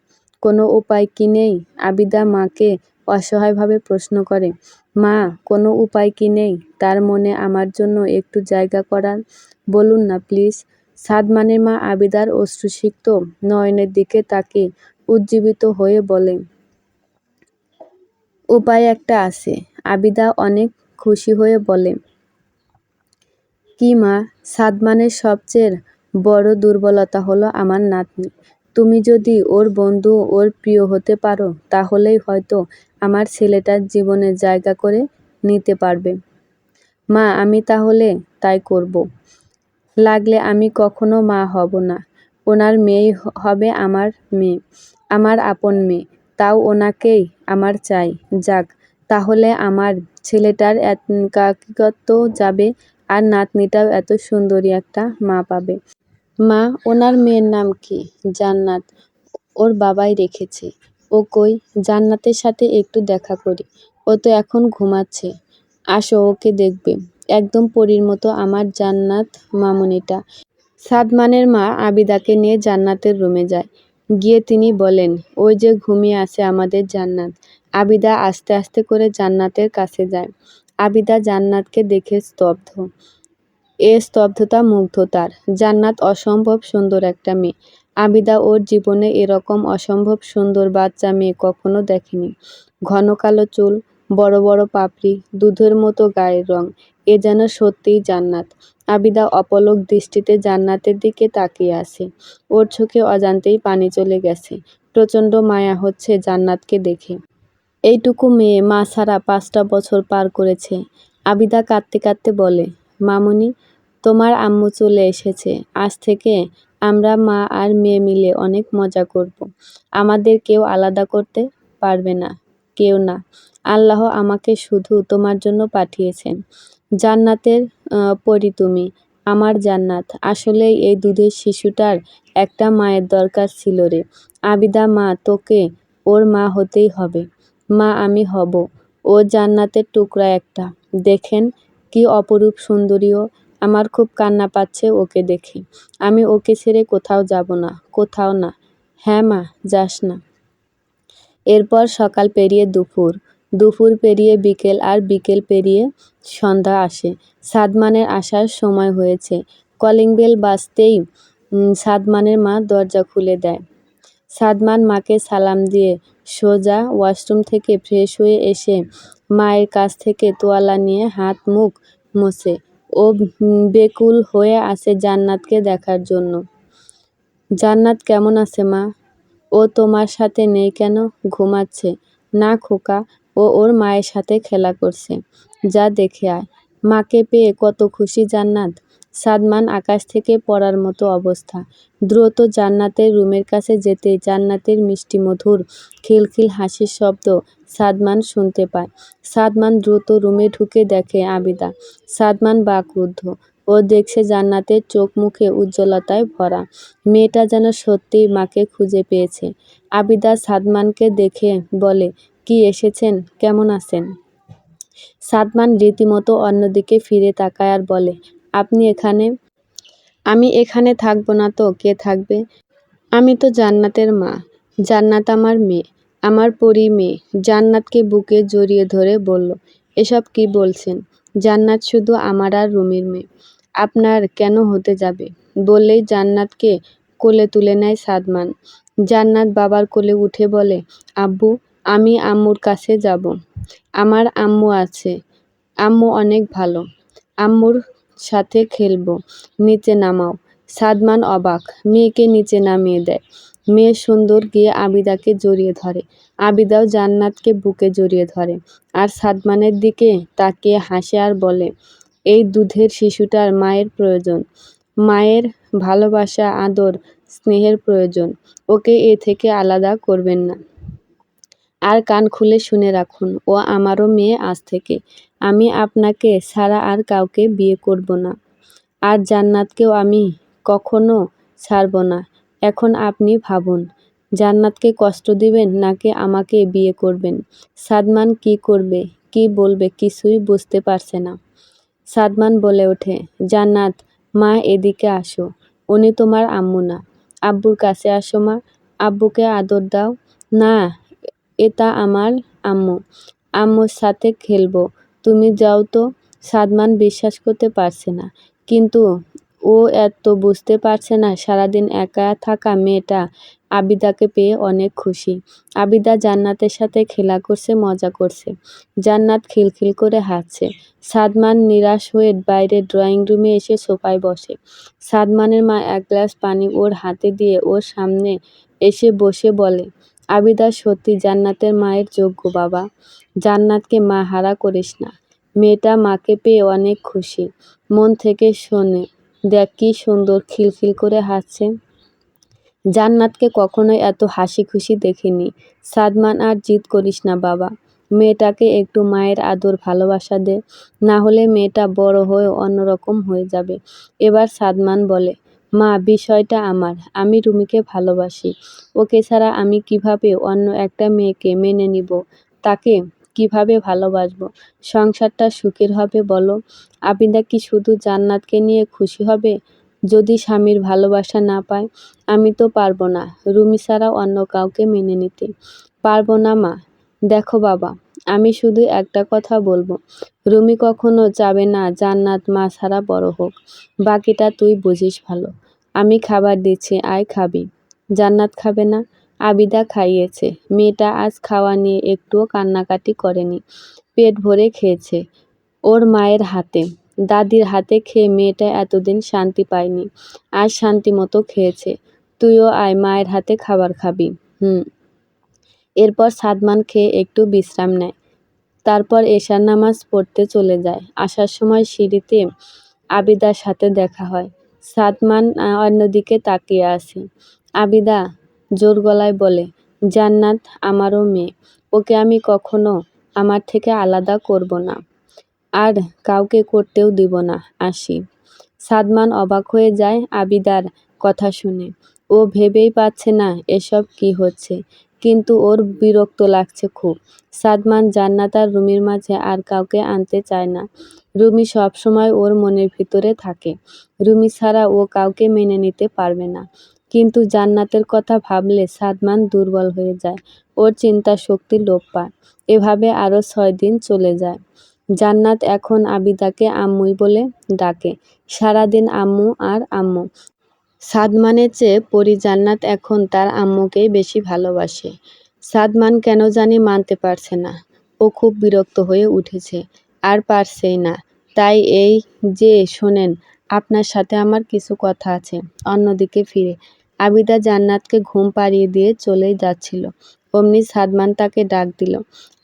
কোনো উপায় কি নেই? আবিদা মাকে অসহায়ভাবে প্রশ্ন করে, মা, কোনো উপায় কি নেই তার মনে আমার জন্য একটু জায়গা করার? বলুন না প্লিজ। সাদমানের মা আবিদার অশ্রুসিক্ত নয়নের দিকে তাকিয়ে উজ্জীবিত হয়ে বলে, উপায় একটা আছে। আবিদা অনেক খুশি হয়ে বলে, কি মা? সাদমানের সবচেয়ে বড় দুর্বলতা হলো আমার নাতনি। তুমি যদি ওর বন্ধু, ওর প্রিয় হতে পারো, তাহলেই হয়তো আমার ছেলেটার জীবনে জায়গা করে নিতে পারবে। মা, আমি তাহলে তাই করব। লাগলে আমি কখনো মা হব না। ওনার মেয়েই হবে আমার মেয়ে, আমার আপন মেয়ে। তাও ওনাকেই আমার চাই। যাক, তাহলে আমার ছেলেটার একাকিত্ব যাবে, আর নাতনিটাও এত সুন্দরী একটা মা পাবে। মা, ওনার মেয়ের নাম কি? জান্নাত। ওর বাবাই রেখেছে। ও কই? জান্নাতের সাথে একটু দেখা করি। ও তো এখন ঘুমাচ্ছে। আসো, ওকে দেখবে। একদম পরীর মতো আমার জান্নাত মামুনিটা। সাদমানের মা আবিদাকে নিয়ে জান্নাতের রুমে যায়। গিয়ে তিনি বলেন, ওই যে ঘুমিয়ে আছে আমাদের জান্নাত। আবিদা আস্তে আস্তে করে জান্নাতের কাছে যায়। আবিদা জান্নাতকে দেখে স্তব্ধ। এ স্তব্ধতা মুগ্ধ তার। জান্নাত অসম্ভব সুন্দর একটা মেয়ে। আবিদা ওর জীবনে এরকম অসম্ভব সুন্দর বাচ্চা মেয়ে কখনো দেখেনি। ঘন কালো চুল, বড় বড় পাপড়ি, দুধের মতো গায়ের রং। এ যেন সত্যিই জান্নাত। আবিদা অপলক দৃষ্টিতে জান্নাতের দিকে তাকিয়ে আছে। ওর চোখে অজান্তেই পানি চলে গেছে। প্রচণ্ড মায়া হচ্ছে জান্নাতকে দেখে। এইটুকু মেয়ে মা ছাড়া 5টা বছর পার করেছে। আবিদা কাঁদতে কাঁদতে বলে, মামুনি, তোমার আম্মু চলে এসেছে। আজ থেকে আমরা মা আর মেয়ে মিলে অনেক মজা করব। আমাদের কেউ আলাদা করতে পারবে না, কেউ না। আল্লাহ আমাকে শুধু তোমার জন্য পাঠিয়েছেন। জান্নাতের পরী তুমি, আমার জান্নাত। আসলেই এই দুধের শিশুটার একটা মায়ের দরকার ছিল রে। আবিদা মা, তোকে ওর মা হতেই হবে। মা, আমি হব। ও জান্নাতের টুকরা একটা। দেখেন কি অপরূপ সুন্দরী ও। আমার খুব কান্না পাচ্ছে ওকে দেখে। আমি ওকে ছেড়ে কোথাও যাব না, কোথাও না। হ্যাঁ মা, যাস না। এরপর সকাল পেরিয়ে দুপুর, দুপুর পেরিয়ে বিকেল, আর বিকেল পেরিয়ে সন্ধ্যা আসে। সাদমানের আসার সময় হয়েছে। কলিং বেল বাজতেই সাদমানের মা দরজা খুলে দেয়। সাদমান মাকে সালাম দিয়ে সোজা ওয়াশরুম থেকে ফ্রেশ হয়ে এসে মায়ের কাছ থেকে তোয়ালা নিয়ে হাত মুখ মোছে। ও বেকুল হয়ে আছে জান্নাতকে দেখার জন্য। জান্নাত কেমন আছে মা? ও তোমার সাথে নেই কেন? ঘুমাচ্ছে। না খোকা, ও ওর মায়ের সাথে খেলা করছে। যা দেখে আয়। মাকে পেয়ে কত খুশি জান্নাত। সাদমান আকাশ থেকে পড়ার মতো অবস্থা। দ্রুত জান্নাতের রুমের কাছে যেতেই জান্নাতের মিষ্টি মধুর খিলখিল হাসির শব্দ সাদমান শুনতে পায়। সাদমান দ্রুত রুমে ঢুকে দেখে আবিদা। সাদমান বাকরুদ্ধ। ও দেখছে জান্নাতের চোখ মুখে উজ্জ্বলতায় ভরা। মেয়েটা যেন সত্যিই মাকে খুঁজে পেয়েছে। আবিদা সাদমানকে দেখে বলে, কি এসেছেন? কেমন আছেন? সাদমান রীতিমতো অন্যদিকে ফিরে তাকায় আর বলে, আপনি এখানে? আমি এখানে থাকবো না তো কে থাকবে? আমি তো জান্নাতের মা। জান্নাত আমার মেয়ে। আমার পরী মেয়ে। জান্নাতকে বুকে জড়িয়ে ধরে বলল, এসব কি বলছেন? জান্নাত শুধু আমার আর রুমির মেয়ে। আপনার কেন হতে যাবে? বললেই জান্নাতকে কোলে তুলে নেয় সাদমান। জান্নাত বাবার কোলে উঠে বলে, আব্বু, আমি আম্মুর কাছে যাব। আমার আম্মু আছে। আম্মু অনেক ভালো। আম্মুর সাথে খেলবো। নিচে নামাও। সাদমান অবাক। মেয়েকে নিচে নামিয়ে দেয়। মেয়ে সুন্দর গিয়ে আবিদাকে জড়িয়ে ধরে। আবিদাও জান্নাতকে বুকে জড়িয়ে ধরে আর সাদমানের দিকে তাকিয়ে হাসে আর বলে, এই দুধের শিশুটার মায়ের প্রয়োজন। মায়ের ভালোবাসা, আদর, স্নেহের প্রয়োজন। ওকে এ থেকে আলাদা করবেন না। আর কান খুলে শুনে রাখুন, ও আমারও মেয়ে আজ থেকে। আমি আপনাকে ছাড়া আর কাউকে বিয়ে করব না। আর জান্নাতকেও আমি কখনো ছাড়ব না। এখন আপনি ভাবুন, জান্নাতকে কষ্ট দিবেন নাকি আমাকে বিয়ে করবেন? সাদমান কি করবে, কি বলবে কিছুই বুঝতে পারছে না। সাদমান বলে ওঠে, জান্নাত, মা এদিকে আসো। উনি তোমার আম্মু না। আব্বুর কাছে আসো মা। আব্বুকে আদর দাও। না, এটা আমার আম্মু। আম্মুর সাথে খেলবো। তুমি যাও তো। সাদমান বিশ্বাস করতে পারছে না। কিন্তু ও এত বুঝতে পারছে না সারাদিন একা থাকা মেয়েটা আবিদাকে পেয়ে অনেক খুশি। আবিদা জান্নাতের সাথে খেলা করছে, মজা করছে। জান্নাত খিলখিল করে হাসছে। সাদমান নিরাশ হয়ে বাইরের ড্রয়িং রুমে এসে সোফায় বসে। সাদমানের মা এক গ্লাস পানি ওর হাতে দিয়ে ওর সামনে এসে বসে বলে, আবিদা সত্যি জান্নাতের মায়ের যোগ্য বাবা। জান্নাতকে মা হারা করিস না। মেয়েটা মাকে পেয়ে অনেক খুশি। মন থেকে শোনে। দেখ কি সুন্দর খিলখিল করে হাসছে। জান্নাতকে কখনোই এত হাসি খুশি দেখিনি। সাদমান আর জিদ করিস না বাবা। মেয়েটাকে একটু মায়ের আদর ভালোবাসা দে, না হলে মেয়েটা বড় হয়ে অন্যরকম হয়ে যাবে। এবার সাদমান বলে, মা বিষয়টা আমার। আমি রুমিকে ভালোবাসি। ওকে ছাড়া আমি কিভাবে অন্য একটা মেয়েকে মেনে নিব? তাকে কিভাবে ভালোবাসবো? সংসারটা সুখের হবে বলো? আবিদা কি শুধু জান্নাতকে নিয়ে খুশি হবে যদি স্বামীর ভালোবাসা না পায়? আমি তো পারবো না রুমি ছাড়া অন্য কাউকে মেনে নিতে। পারবো না মা। দেখো বাবা, আমি শুধু একটা কথা বলবো। রুমি কখনো চাবে না জান্নাত মা ছাড়া বড় হোক। বাকিটা তুই বুঝিস ভালো। আমি খাবার দিচ্ছি, আয় খাবি। জান্নাত খাবে না? আবিদা খাইয়েছে। মেয়েটা আজ খাওয়া নিয়ে একটুও কান্নাকাটি করেনি। পেট ভরে খেয়েছে ওর মায়ের হাতে। দাদির হাতে খেয়ে মেয়েটা এতদিন শান্তি পায়নি। আজ শান্তি মতো খেয়েছে। তুইও আয়, মায়ের হাতে খাবার খাবি। হুম। এরপর সাদমান খেয়ে একটু বিশ্রাম নেয়। তারপর এশার নামাজ পড়তে চলে যায়। আসার সময় সিঁড়িতে আবিদার সাথে দেখা হয়। সাদমান অন্যদিকে তাকিয়ে আছে। আবিদা জোর গলায় বলে, জান্নাত আমারও মেয়ে। ওকে আমি কখনো আমার থেকে আলাদা করব না। আর কাউকে করতেও দিব না। আসি। সাদমান অবাক হয়ে যায় আবিদার কথা শুনে। ও ভেবেই পাচ্ছে না এসব কি হচ্ছে, কিন্তু ওর বিরক্ত লাগছে খুব। সাদমান জান্নাত আর রুমির মাঝে আর কাউকে আনতে চায় না। রুমি সবসময় ওর মনের ভিতরে থাকে। রুমি ছাড়া ও কাউকে মেনে নিতে পারবে না। কিন্তু জান্নাতের কথা ভাবলে সাদমান দুর্বল হয়ে যায়। ওর চিন্তা শক্তি লোপ পায়। এভাবে আরও 6 দিন চলে যায়। জান্নাত এখন আবিদাকে আম্মুই বলে ডাকে। সারাদিন আম্মু আর আম্মু। সাদমানের চেয়ে পরী জান্নাত এখন তার আম্মুকেই বেশি ভালোবাসে। সাদমান কেন জানি মানতে পারছে না। ও খুব বিরক্ত হয়ে উঠেছে। আর পারছেই না। তাই এই যে শোনেন, আপনার সাথে আমার কিছু কথা আছে। অন্যদিকে ফিরে আবিদা জান্নাতকে ঘুম পাড়িয়ে দিয়ে চলেই যাচ্ছিল। অমনি সাদমান তাকে ডাক দিল।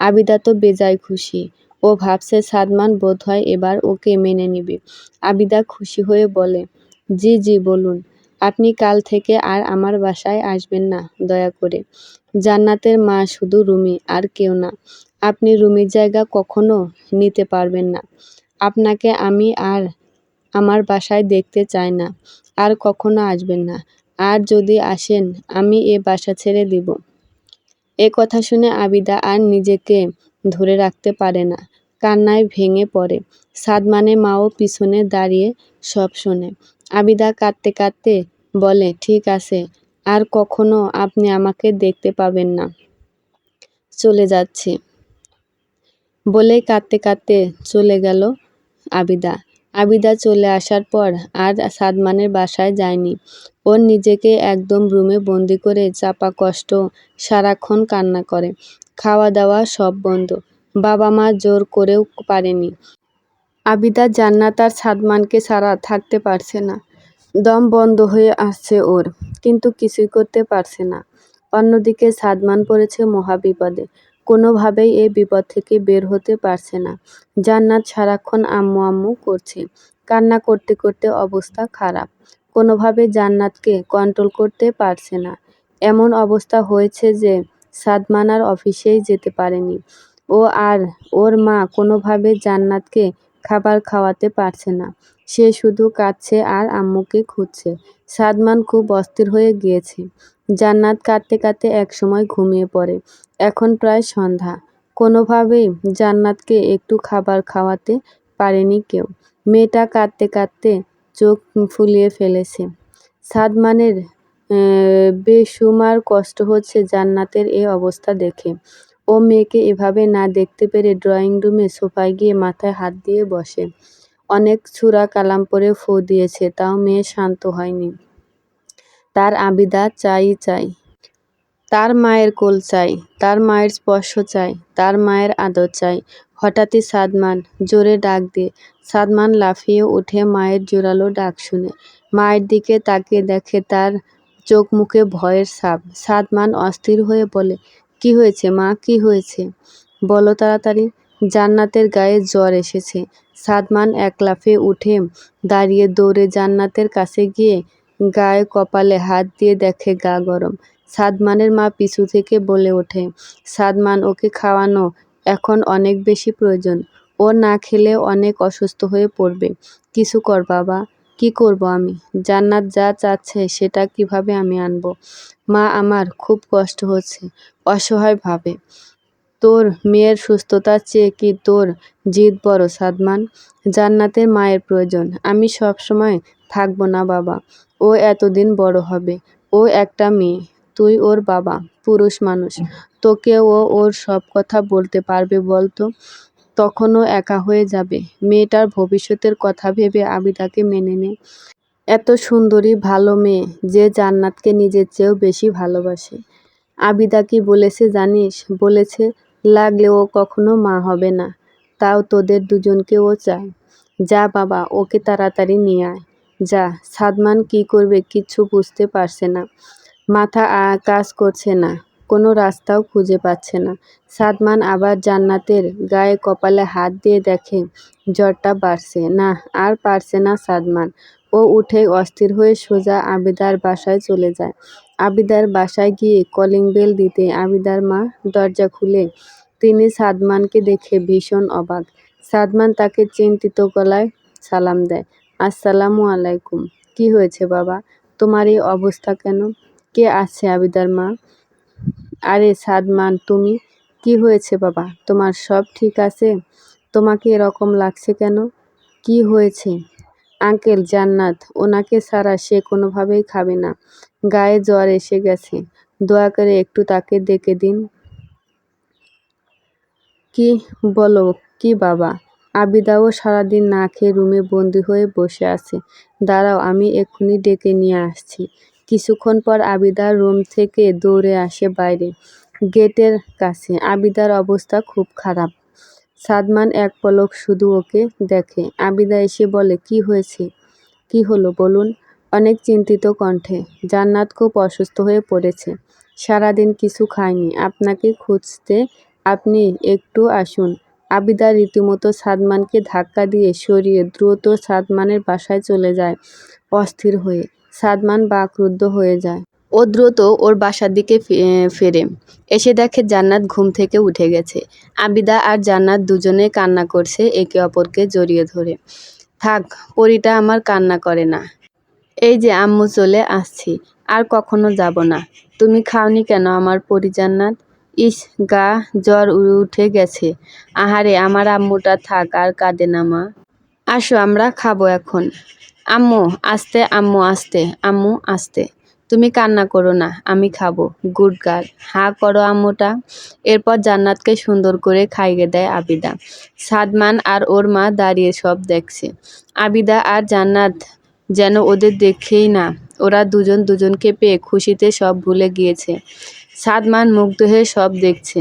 আবিদা তো বেজায় খুশি। ও ভাবছে সাদমান বোধহয় এবার ওকে মেনে নিবে। আবিদা খুশি হয়ে বলে, জি জি বলুন। আপনি কাল থেকে আর আমার বাসায় আসবেন না দয়া করে। জান্নাতের মা শুধু রুমি, আর কেউ না। আপনি রুমির জায়গা কখনো নিতে পারবেন না। আপনাকে আমি আর আমার বাসায় দেখতে চাই না। আর কখনো আসবেন না। আর যদি আসেন আমি এ বাসা ছেড়ে দিব। এ কথা শুনে আবিদা আর নিজেকে ধরে রাখতে পারে না। কান্নায় ভেঙে পড়ে। সাদমানের মাও পিছনে দাঁড়িয়ে সব শোনে। আবিদা কাঁদতে কাঁদতে বলে, ঠিক আছে, আর কখনো আপনি আমাকে দেখতে পাবেন না। চলে যাচ্ছি বলেই কাঁদতে কাঁদতে চলে গেল আবিদা। আবিদা চলে আসার পর আর সাদমানের বাসায় যায়নি। ওর নিজেকে একদম রুমে বন্দি করে চাপা কষ্ট, সারাক্ষণ কান্না করে। খাওয়া দাওয়া সব বন্ধ। বাবা মা জোর করেও পারেনি। আবিদা জান্নাত আর সাদমানকে ছাড়া থাকতে পারছে না। দম বন্ধ হয়ে আসছে ওর, কিন্তু কিছুই করতে পারছে না। অন্যদিকে সাদমান পড়েছে মহাবিপদে। কোনোভাবেই এই বিপদ থেকে বের হতে পারছে না। জান্নাত সারাক্ষণ আম্মু আম্মু করছে। কান্না করতে করতে অবস্থা খারাপ। কোনোভাবে জান্নাতকে কন্ট্রোল করতে পারছে না। এমন অবস্থা হয়েছে যে সাদমান আর অফিসেই যেতে পারেনি। ও আর ওর মা কোনোভাবে জান্নাতকে খাবার খাওয়াতে পারছে না। সে শুধু কাঁদছে আর আম্মুকে খুঁজছে। সাদমান খুব অস্থির হয়ে গিয়েছে। জান্নাত কাঁদতে কাঁদতে একসময় ঘুমিয়ে পড়ে। এখন প্রায় সন্ধ্যা। কোনোভাবেই জান্নাতকে একটু খাবার খাওয়াতে পারেনি কেউ। মেয়েটা কাঁদতে কাঁদতে চোখ ফুলিয়ে ফেলেছে। সাদমানের বেসুমার কষ্ট হচ্ছে জান্নাতের এই অবস্থা দেখে। ও মেয়েকে এভাবে না দেখতে পেরে ড্রয়িং রুমে সোফায় গিয়ে মাথায় হাত দিয়ে বসে। অনেক সূরা কালাম পড়ে ফু দিয়েছে, তাও মেয়ে শান্ত হয়নি। তার আবিদা চাই। তার মায়ের কোল চাই, তার মায়ের স্পর্শ চাই, তার মায়ের আদর চাই। হঠাৎই সাদমান জোরে ডাক দিয়ে। সাদমান লাফিয়ে উঠে মায়ের জোরালো ডাক শুনে। মায়ের দিকে তাকিয়ে দেখে তার চোখ মুখে ভয়ের ছাপ। সাদমান অস্থির হয়ে বলে, কি হয়েছে মা, কি হয়েছে? বলো তাড়াতাড়ি। জান্নাতের গায়ে জ্বর এসেছে। সাদমান এক লাফে উঠে দাঁড়িয়ে দৌড়ে জান্নাতের কাছে গিয়ে গায়ে কপালে হাত দিয়ে দেখে গা গরম। সাদমানের মা পিছু থেকে বলে ওঠে, সাদমান, ওকে খাওয়ানো এখন অনেক বেশি প্রয়োজন। ও না খেলে অনেক অসুস্থ হয়ে পড়বে। কিছু কর বাবা। কি করব আমি? জান্নাত যা চাচ্ছে সেটা কিভাবে আমি আনবো? মা, আমার খুব কষ্ট হচ্ছে। অসহায় ভাবে। তোর মেয়ের সুস্থতার চেয়ে কি তোর জিদ বড় সাদমান? জান্নাতের মায়ের প্রয়োজন। আমি সব সময় থাকবো না বাবা। ও এতদিন বড় হবে। ও একটা মেয়ে। তুই ওর বাবা, পুরুষ মানুষ। তোকে ও ওর সব কথা বলতে পারবে বলতো? তখনও একা হয়ে যাবে। মেয়েটার ভবিষ্যতের কথা ভেবে আবিদাকে মেনে নে। এত সুন্দরী ভালো মেয়ে যে জান্নাতকে নিজের চেয়েও বেশি ভালোবাসে। আবিদা কি বলেছে জানিস? বলেছে লাগলে ও কখনো মা হবে না। তাও তোদের দুজনকে ও চায়। যা বাবা, ওকে তাড়াতাড়ি নিয়ে আয়। যা। সাদমান কি করবে কিচ্ছু বুঝতে পারছে না। মাথা কাজ করছে না। কোনো রাস্তাও খুঁজে পাচ্ছে না। সাদমান আবার জান্নাতের গায়ে কপালে হাত দিয়ে দেখে জ্বরটা বাড়ছে। না, আর পারছে না সাদমান। ও উঠে অস্থির হয়ে সোজা আবিদার বাসায় চলে যায়। আবিদার বাসায় গিয়ে কলিং বেল দিতে আবিদার মা দরজা খুলে তিনি সাদমানকে দেখে ভীষণ অবাক। সাদমান তাকে চিন্তিত গলায় সালাম দেয়। আসসালামু আলাইকুম। কি হয়েছে বাবা? তোমার এই অবস্থা কেন? কে আছে আবিদার মা? আরে সাদমান, তুমি? কি হয়েছে বাবা? তোমার সব ঠিক আছে? তোমাকে এরকম লাগছে কেন? কি হয়েছে? আঙ্কেল, জান্নাত ওনাকে ছাড়া সে কোনোভাবেই খাবে না। গায়ে জ্বর এসে গেছে। দয়া করে একটু তাকে ডেকে দিন। কি বলো কি বাবা? আবিদাও সারাদিন না খেয়ে রুমে বন্দি হয়ে বসে আছে। দাঁড়াও, আমি এক্ষুনি ডেকে নিয়ে আসছি। কিছুক্ষণ পর আবিদার রুম থেকে দৌড়ে আসে বাইরে, গেটের কাছে। আবিদার অবস্থা খুব খারাপ। সাদমান এক পলক শুধু ওকে দেখে। আবিদা এসে বলে, কি হয়েছে? কি হলো বলুন? অনেক চিন্তিত কণ্ঠে। জান্নাত খুব অসুস্থ হয়ে পড়েছে। সারাদিন কিছু খায়নি। আপনাকে খুঁজতে। আপনি একটু আসুন। আবিদা রীতিমতো সাদমানকে ধাক্কা দিয়ে সরিয়ে দ্রুত সাদমানের বাসায় চলে যায় অস্থির হয়ে। সাদমান বাকরুদ্ধ হয়ে যায়। ও দ্রুত ওর বাসার দিকে ফেরে। এসে দেখে জান্নাত ঘুম থেকে উঠে গেছে। আবিদা আর জান্নাত দুজনে কান্না করছে একে অপরকে জড়িয়ে ধরে। থাক, পরীটা আমার কান্না করে না। এই যে আম্মু চলে আসছি, আর কখনো যাব না। তুমি খাওনি কেন আমার পরী জান্নাত? ইস, গা জ্বর উঠে গেছে। আহারে, আমার আম্মুটা থাক আর কাঁদে না মা। আসো আমরা খাবো এখন। আম্মু আস্তে, আম্মু আস্তে, আম্মু আস্তে। তুমি কান্না করো না, আমি খাবো। গুড গার্ল, হাঁ করো আম্মুটা। এরপর জান্নাতকে সুন্দর করে খাইয়ে দেয় আবিদা। সাদমান আর ওর মা দাঁড়িয়ে সব দেখছে। আবিদা আর জান্নাত যেন ওদের দেখেই না, ওরা দুজন দুজনকে পেয়ে খুশিতে সব ভুলে গিয়েছে। সাদমান মুগ্ধ হয়ে সব দেখছে।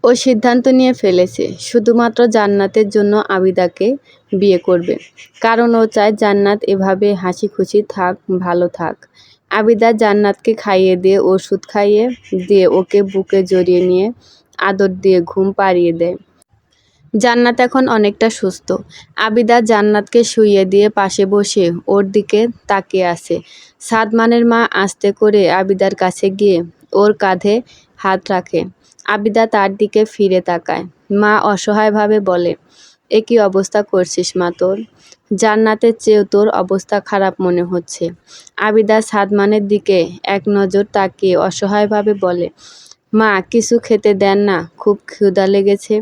ও সিদ্ধান্ত নিয়ে ফেলেছে শুধুমাত্র জান্নাতের জন্য আবিদাকে বিয়ে করবে, কারণ ও চায় জান্নাত এভাবে হাসি খুশি থাক, ভালো থাক। আবিদা জান্নাতকে খাইয়ে দিয়ে, ওষুধ খাইয়ে দিয়ে, ওকে বুকে জড়িয়ে নিয়ে আদর দিয়ে ঘুম পাড়িয়ে দেয়। জান্নাত এখন অনেকটা সুস্থ। আবিদা জান্নাতকে শুইয়ে দিয়ে পাশে বসে ওর দিকে তাকিয়ে আছে। সাদমানের মা আস্তে করে আবিদার কাছে গিয়ে ওর কাঁধে হাত রাখে। আবিদা তার দিকে ফিরে তাকায়। মা অসহায়ভাবে বলে, এ কি অবস্থা করছিস মা তোর? জান্নাতের চেয়েও তোর অবস্থা খারাপ মনে হচ্ছে। আবিদা সাদমানের দিকে এক নজর তাকিয়ে অসহায়ভাবে বলে, মা কিছু খেতে দেন না, খুব ক্ষুধা লেগেছে।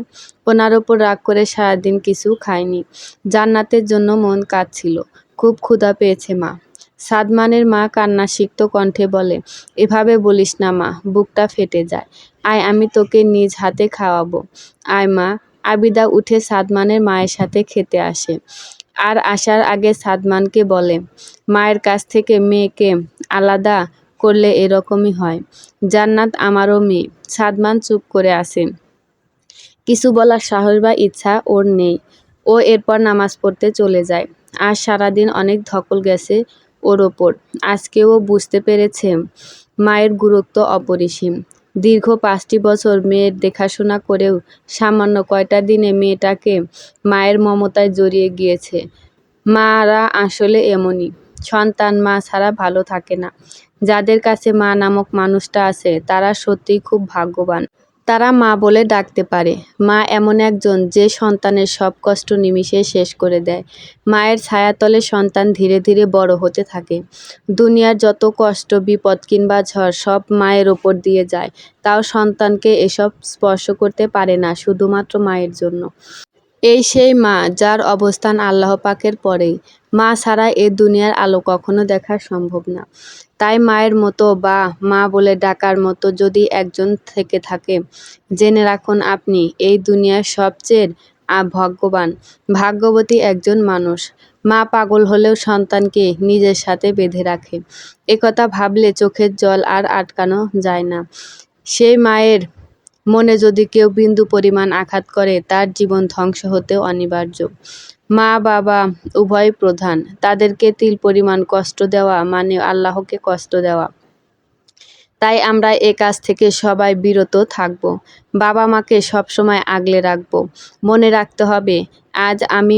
ওনার ওপর রাগ করে সারাদিন কিছু খায়নি। জান্নাতের জন্য মন কাঁদছিল, খুব ক্ষুধা পেয়েছে মা। সাদমানের মা কান্নাসিক্ত কণ্ঠে বলে, এভাবে বলিস না মা, বুকটা ফেটে যায়। আয় আমি তোকে নিজ হাতে খাওয়াবো। আয় মা। আবিদা উঠে সাদমানের মায়ের সাথে খেতে আসে। আর আসার আগে সাদমানকে বলে, মায়ের কাছ থেকে মেয়েকে আলাদা করলে এরকমই হয়। জান্নাত আমারও মেয়ে। সাদমান চুপ করে আছে। কিছু বলার সাহস বা ইচ্ছা ওর নেই। ও এরপর নামাজ পড়তে চলে যায়। আজ সারাদিন অনেক ধকল গেছে ওর ওপর। আজকে ও বুঝতে পেরেছে মায়ের গুরুত্ব অপরিসীম। দীর্ঘ 5টি বছর মেয়ের দেখাশোনা করেও সামান্য কয়টা দিনে মেয়েটাকে মায়ের মমতায় জড়িয়ে গিয়েছে। মারা আসলে এমনই, সন্তান মা ছাড়া ভালো থাকে না। যাদের কাছে মা নামক মানুষটা আছে তারা সত্যিই খুব ভাগ্যবান। তারা মা বলে ডাকতে পারে। মা এমন একজন যে সন্তানের সব কষ্ট নিমিষে শেষ করে দেয়। মায়ের ছায়াতলে সন্তান ধীরে ধীরে বড় হতে থাকে। দুনিয়ার যত কষ্ট, বিপদ কিংবা ঝড় সব মায়ের ওপর দিয়ে যায়, তাও সন্তানকে এসব স্পর্শ করতে পারে না শুধুমাত্র মায়ের জন্য। এই সেই মা যার অবস্থান আল্লাহ পাকের পরেই। মা ছাড়া এ দুনিয়ার আলো কখনো দেখা সম্ভব না। তাই মায়ের মতো বা মা বলে ডাকার মতো যদি একজন থেকে থাকে, জেনে রাখুন আপনি এই দুনিয়ার সবচেয়ে ভাগ্যবান, ভাগ্যবতী একজন মানুষ। মা পাগল হলেও সন্তানকে নিজের সাথে বেঁধে রাখে। একথা ভাবলে চোখের জল আর আটকানো যায় না। সেই মায়ের মনে যদি কেউ বিন্দু পরিমাণ আঘাত করে, তার জীবন ধ্বংস হতেও অনিবার্য। মা বাবা উভয় প্রধান, তাদেরকে তিল পরিমাণ কষ্ট দেওয়া মানে আল্লাহকে কষ্ট দেওয়া। তাই আমরা এ কাজ থেকে সবাই বিরত থাকব। বাবা মাকে সবসময় আগলে রাখব। মনে রাখতে হবে, আজ আমি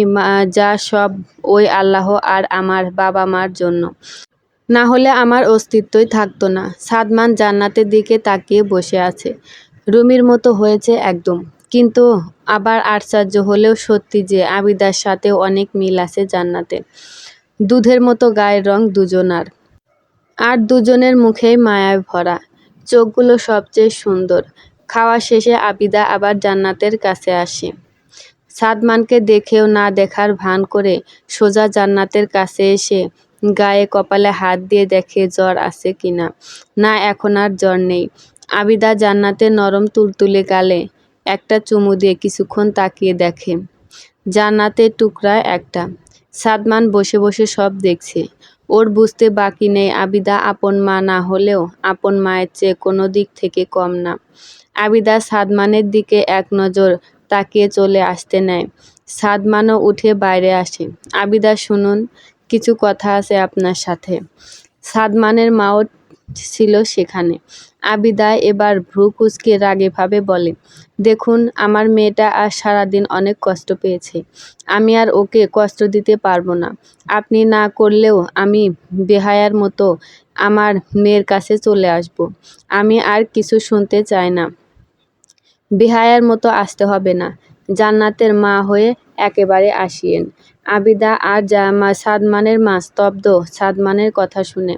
যা সব ওই আল্লাহ আর আমার বাবা মার জন্য। না হলে আমার অস্তিত্বই থাকতো না। সাদমান জান্নাতের দিকে তাকিয়ে বসে আছে। রুমির মতো হয়েছে একদম। কিন্তু আবার আশ্চর্য হলেও সত্যি যে আবিদার সাথেও অনেক মিল আছে জান্নাতের। দুধের মতো গায়ের রং দুজনার। আর দুজনের মুখেই মায়ায় ভরা। চোখগুলো সবচেয়ে সুন্দর। খাওয়া শেষে আবিদা আবার জান্নাতের কাছে আসে। সাদমানকে দেখেও না দেখার ভান করে সোজা জান্নাতের কাছে এসে গায়ে কপালে হাত দিয়ে দেখে জ্বর আছে কিনা। না, এখন আর জ্বর নেই। আবিদা জান্নাতের নরম তুলতুলে গালে একটা চুমু দিয়ে কিছুক্ষণ তাকিয়ে দেখে। জান্নাতের টুকরা একটা। সাদমান বসে বসে সব দেখছে। ওর বুঝতে বাকি নেই আবিদা আপন মা না হলেও আপন মায়ের চেয়ে কোনো দিক থেকে কম না। আবিদা সাদমানের দিকে এক নজর তাকিয়ে চলে আসতে নেয়। সাদমানও উঠে বাইরে আসে। আবিদা শুনুন, কিছু কথা আছে আপনার সাথে। সাদমানের মাও ছিল সেখানে। আবিদা এবার ভ্রু কুঁচকে রাগীভাবে বলে, দেখুন আমার মেয়েটা আজ সারাদিন অনেক কষ্ট পেয়েছে। আমি আর ওকে কষ্ট দিতে পারবো না। আপনি না করলেও আমি বেহায়ার মতো আমার মেয়ের কাছে চলে আসব। আমি আর কিছু শুনতে চাই না। বেহায়ার মতো আসতে হবে না। জান্নাতের মা হয়ে একেবারে আসিয়েন। আবিদা আর সাদমানের মা স্তব্ধ সাদমানের কথা শুনে।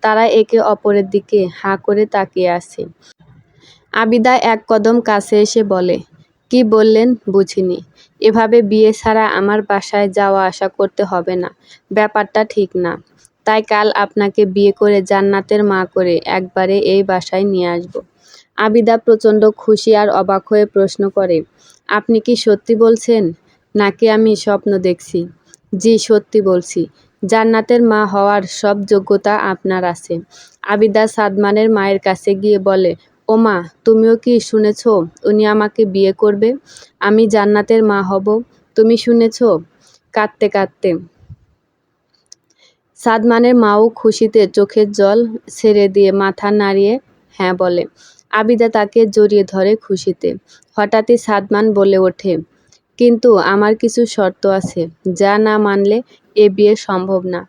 তারা একে অপরের দিকে হাঁ করে তাকিয়ে আছে। আবিদা এক কদম কাছে এসে বলে, কি বললেন বুঝিনি। এভাবে বিয়ে ছাড়া আমার বাসায় যাওয়া আসা করতে হবে না। ব্যাপারটা ঠিক না। তাই কাল আপনাকে বিয়ে করে জান্নাতের মা করে একবারে এই বাসায় নিয়ে আসব। আবিদা প্রচণ্ড খুশি আর অবাক হয়ে প্রশ্ন করে, আপনি কি সত্যি বলছেন, নাকি আমি স্বপ্ন দেখছি? জি, সত্যি বলছি। জান্নাতের মা হওয়ার সব যোগ্যতা আপনার আছে। আবিদা সাদমানের মায়ের কাছে গিয়ে বলে, ও মা, তুমিও কি শুনেছ উনি আমাকে বিয়ে করবে? আমি জান্নাতের মা হব। তুমি শুনেছ? কাঁদতে কাঁদতে সাদমানের মাও খুশিতে চোখের জল ছেড়ে দিয়ে মাথা নাড়িয়ে হ্যাঁ বলে। আবিদা তাকে জড়িয়ে ধরে খুশিতে। হঠাৎই সাদমান বলে ওঠে, কিন্তু আমার কিছু শর্ত আছে, যা না মানলে এ বিয়ে সম্ভব না।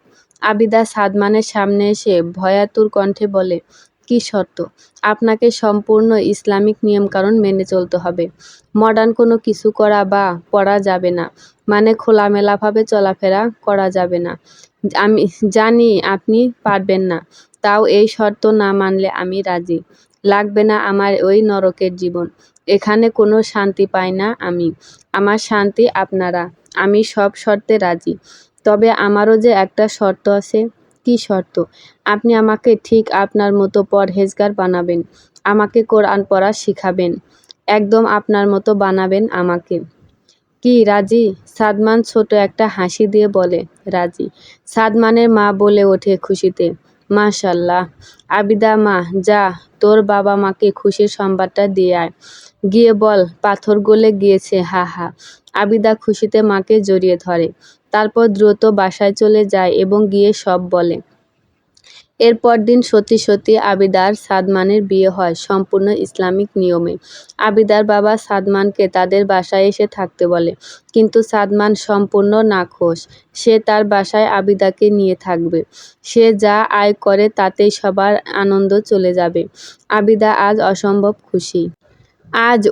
আবিদা সাদমানের সামনে এসে ভয়াতুর কণ্ঠে বলে, কি শর্ত? আপনাকে সম্পূর্ণ ইসলামিক নিয়মকানুন মেনে চলতে হবে। মডার্ন কোনো কিছু করা বা পড়া যাবে না, মানে খোলামেলাভাবে চলাফেরা করা যাবে না। আমি জানি আপনি পারবেন না, তাও এই শর্ত না মানলে আমি রাজি। লাগবে না আমার ওই নরকের জীবন। এখানে কোনো শান্তি পাই না আমি। আমার শান্তি আপনারা। আমি সব শর্তে রাজি। তবে আমারও যে একটা শর্ত আছে। কি শর্ত? আপনি আমাকে ঠিক আপনার মতো পরহেজগার বানাবেন। আমাকে কোরআন পড়া শিখাবেন। একদম আপনার মতো বানাবেন আমাকে। কি রাজি? সাদমান ছোট একটা হাসি দিয়ে বলে, রাজি। সাদমানের মা বলে ওঠে খুশিতে, মাশাআল্লাহ। আবিদা, মা যা, তোর বাবা মাকে খুশির সংবাদটা দিয়ে আয়। গিয়ে বল পাথর গলে গিয়েছে, হা হা। আবিদা খুশিতে মাকে জড়িয়ে ধরে। তারপর দ্রুত বাসায় চলে যায় এবং গিয়ে সব বলে। এরপর দিন সত্যি সত্যি আবিদার সাদমানের বিয়ে হয় সম্পূর্ণ ইসলামিক নিয়মে। আবিদার বাবা সাদমানকে তাদের বাসায় এসে থাকতে বলে, কিন্তু সাদমান সম্পূর্ণ নাখোশ। সে তার বাসায় আবিদাকে নিয়ে থাকবে। সে যা আয় করে তাতেই সবার আনন্দ চলে যাবে। আবিদা আজ অসম্ভব খুশি। আজ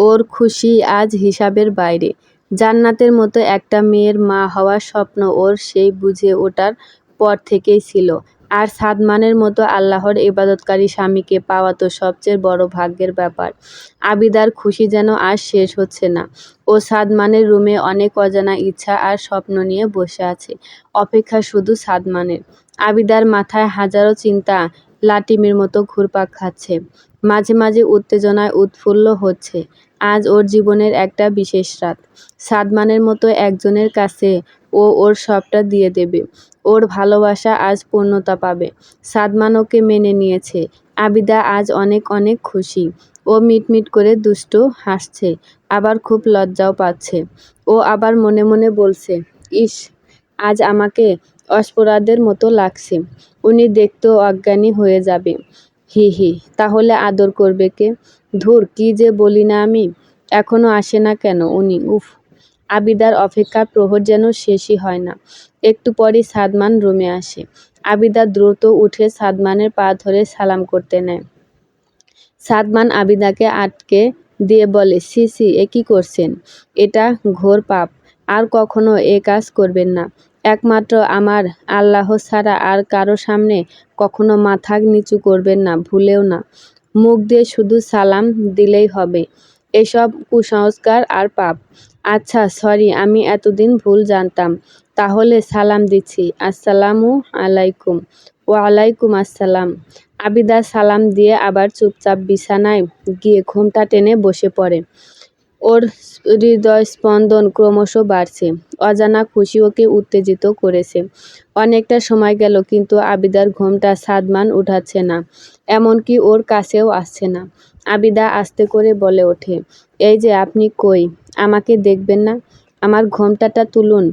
ওর খুশি আজ হিসাবের বাইরে। জান্নাতের মতো একটা মেয়ের মা হওয়ার স্বপ্ন ওর সেই বুঝে ওঠার পর থেকেই ছিল। আর সাদমানের মতো আল্লাহর ইবাদতকারী স্বামীকে পাওয়া তো সবচেয়ে বড় ভাগ্যের ব্যাপার। আবিদার খুশি যেন আর শেষ হচ্ছে না। ও সাদমানের রুমে অনেক অজানা ইচ্ছা আর স্বপ্ন নিয়ে বসে আছে, অপেক্ষা শুধু সাদমানের। আবিদার মাথায় হাজারো চিন্তা লাটিমের মতো ঘুরপাক খাচ্ছে। মাঝে মাঝে উত্তেজনায় উৎফুল্ল হচ্ছে। আজ ওর জীবনের একটা বিশেষ রাত। সাদমানের মতো একজনের কাছে ও ওর সবটা দিয়ে দেবে। ওর ভালোবাসা আজ পূর্ণতা পাবে। সাদমান ওকে মেনে নিয়েছে। আবিদা আজ অনেক অনেক খুশি। ও মিটমিট করে দুষ্টু হাসছে, আবার খুব লজ্জাও পাচ্ছে। ও আবার মনে মনে বলছে, ইস, আজ আমাকে অপরাধের মতো লাগছে। উনি দেখতেও অজ্ঞানী হয়ে যাবে। হি হি, তাহলে আদর করবে কে? ধুর, কি যে বলি না আমি। এখনো আসে না কেন উনি? উফ। আবিদার অপেক্ষার প্রহর যেন শেষই হয় না। একটু পরই সাদমান রুমে আসে। আবিদা দ্রুত উঠে সাদমানের পা ধরে সালাম করতে নেয়। সাদমান আবিদাকে আটকে দিয়ে বলে, সি সি, এ কি করছেন? এটা ঘোর পাপ। আর কখনো এ কাজ করবেন না। একমাত্র আমার আল্লাহ ছাড়া আর কারো সামনে কখনো মাথা নিচু করবেন না, ভুলেও না। মুখ দিয়ে শুধু সালাম দিলেই হবে। এসব কুসংস্কার আর পাপ। আচ্ছা, সরি, আমি এতদিন ভুল জানতাম। তাহলে সালাম দিচ্ছি। আসসালামু আলাইকুম। ওয়ালাইকুম আসসালাম। আবিদা সালাম দিয়ে আবার চুপচাপ বিছানায় গিয়ে ঘোমটা টেনে বসে পড়ে। ওর হৃদয় স্পন্দন ক্রমশ বাড়ছে। অজানা খুশি ওকে উত্তেজিত করেছে। অনেকটা সময় গেল, কিন্তু আবিদার ঘোমটা সাদমান উঠাচ্ছে না, এমনকি ওর কাছেও আসছে না। আবিদা আস্তে করে বলে ওঠে, এই যে আপনি কই? আমাকে দেখবেন না? আমার ঘোমটাটা তুলুন।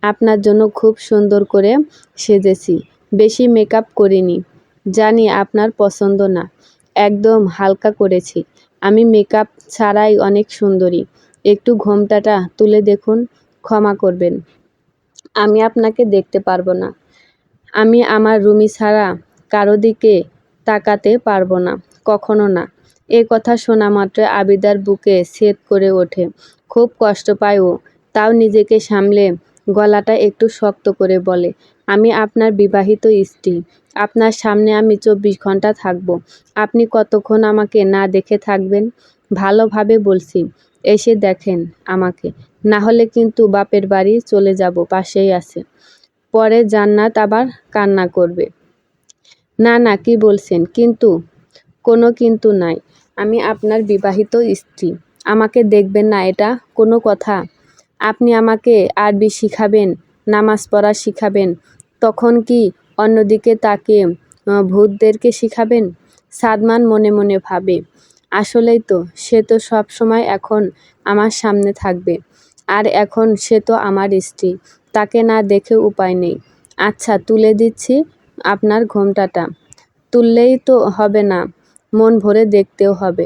আপনার জন্য খুব সুন্দর করে সেজেছি। বেশি মেকআপ করিনি। জানি আপনার পছন্দ না। একদম হালকা করেছি। আমি মেকআপ ছাড়াই অনেক সুন্দরী। একটু ঘোমটাটা তুলে দেখুন। ক্ষমা করবেন, আমি আপনাকে দেখতে পারবো না। আমি আমার রুমী ছাড়া কারো দিকে তাকাতে পারবো না, কখনো না। এ কথা শোনা মাত্র আবিদার বুকে ছেদ করে ওঠে। খুব কষ্ট পায় ও। তাও নিজেকে সামলে গলাটা একটু শক্ত করে বলে, আমি আপনার বিবাহিত স্ত্রী। আপনার সামনে আমি 24 ঘন্টা থাকবো। আপনি কতক্ষণ আমাকে না দেখে থাকবেন? ভালোভাবে বলছি, এসে দেখেন আমাকে। না হলে কিন্তু বাপের বাড়ি চলে যাব, পাশেই আছে। পরে জান্নাত আবার কান্না করবে। না না, কি বলছেন? কিন্তু? কোনো কিন্তু নাই। আমি আপনার বিবাহিত স্ত্রী। আমাকে দেখবেন না, এটা কোনো কথা? আপনি আমাকে আরবি শিখাবেন, নামাজ পড়া শিখাবেন, তখন কি অন্যদিকে তাকিয়ে ভূতদেরকে শিখাবেন? সাদমান মনে মনে ভাবে, আসলেই তো, সে তো সব সময় এখন আমার সামনে থাকবে। আর এখন সে তো আমার স্ত্রী, তাকে না দেখে উপায় নেই। আচ্ছা, তুলে দিচ্ছি আপনার ঘোমটাটা। তুললেই তো হবে না, মন ভরে দেখতেও হবে।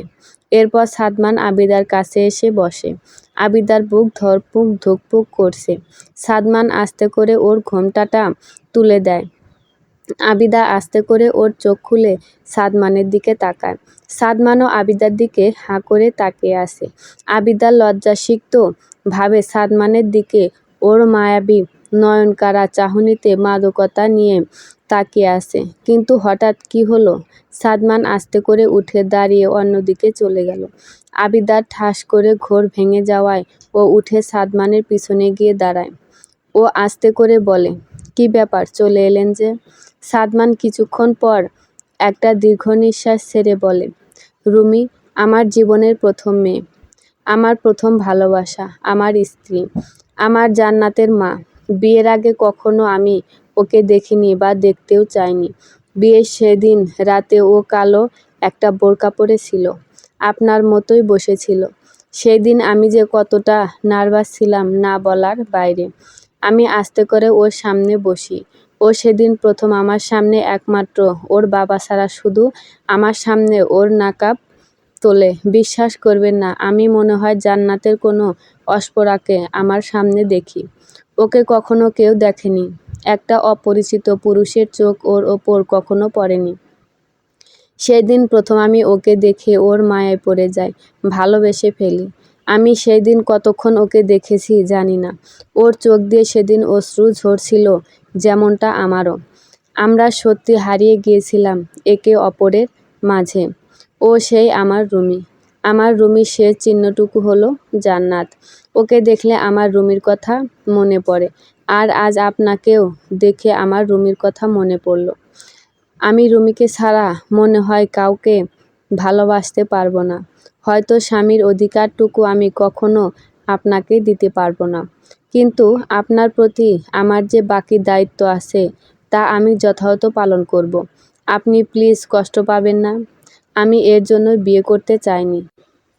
এরপর সাদমান আবিদার কাছে এসে বসে। আবিদার বুক ধরপুক ধুকপুক করছে। সাদমান আস্তে করে ওর ঘোমটাটা তুলে দেয়। আবিদা আস্তে করে ওর চোখ খুলে সাদমানের দিকে তাকায়। সাদমানও আবিদার দিকে হাঁ করে তাকিয়ে আছে। আবিদার লজ্জাসিক্ত ভাবে সাদমানের দিকে ওর মায়াবী নয়নকাড়া চাহনিতে মাদকতা নিয়ে তাকিয়ে আছে। কিন্তু হঠাৎ কি হলো? সাদমান আস্তে করে উঠে দাঁড়িয়ে অন্যদিকে চলে গেল। আবিদার ঠাস করে ঘোর ভেঙে যাওয়ায় ও উঠে সাদমানের পিছনে গিয়ে দাঁড়ায়। ও আস্তে করে বলে, কি ব্যাপার, চলে এলেন যে? সাদমান কিছুক্ষণ পর একটা দীর্ঘ নিঃশ্বাস ছেড়ে বলে, রুমি আমার জীবনের প্রথম মেয়ে, আমার প্রথম ভালোবাসা, আমার স্ত্রী, আমার জান্নাতের মা। বিয়ের আগে কখনো আমি ওকে দেখিনি বা দেখতেও চাইনি। বিয়ের সেদিন রাতে ও কালো একটা বোরকা পরেছিল, আপনার মতোই বসেছিল। সেদিন আমি যে কতটা নার্ভাস ছিলাম না বলার বাইরে। আমি আস্তে করে ওর সামনে বসি। ও সেদিন প্রথম আমার সামনে, একমাত্র ওর বাবা ছাড়া শুধু আমার সামনে ওর নাকাব তোলে। বিশ্বাস করবেন না, আমি মনে হয় জান্নাতের কোনো অস্পরাকে আমার সামনে দেখি। ওকে কখনো কেউ দেখেনি। একটা অপরিচিত পুরুষের চোখ ওর ওপর কখনো পড়েনি। সেই দিন প্রথম আমি ওকে দেখে ওর মায়ায় পড়ে যাই, ভালোবেসে ফেলি। আমি সেই দিন কতক্ষণ ওকে দেখেছি জানি না। ওর চোখ দিয়ে সেদিন অশ্রু ঝরছিল, যেমনটা আমারও। আমরা সত্যি হারিয়ে গিয়েছিলাম একে অপরের মাঝে। ও সেই আমার রুমি। আমার রুমির শেষ চিহ্নটুকু হলো জান্নাত। ওকে দেখলে আমার রুমির কথা মনে পড়ে। আর আজ আপনাকেও দেখে আমার রুমির কথা মনে পড়ল। আমি রুমিকে ছাড়া মনে হয় কাউকে ভালোবাসতে পারবো না। হয়তো স্বামীর অধিকারটুকু আমি কখনো আপনাকে দিতে পারবো না। কিন্তু আপনার প্রতি আমার যে বাকি দায়িত্ব আছে তা আমি যথাযথ পালন করব। আপনি প্লিজ কষ্ট পাবেন না। আমি এর জন্য বিয়ে করতে চাইনি।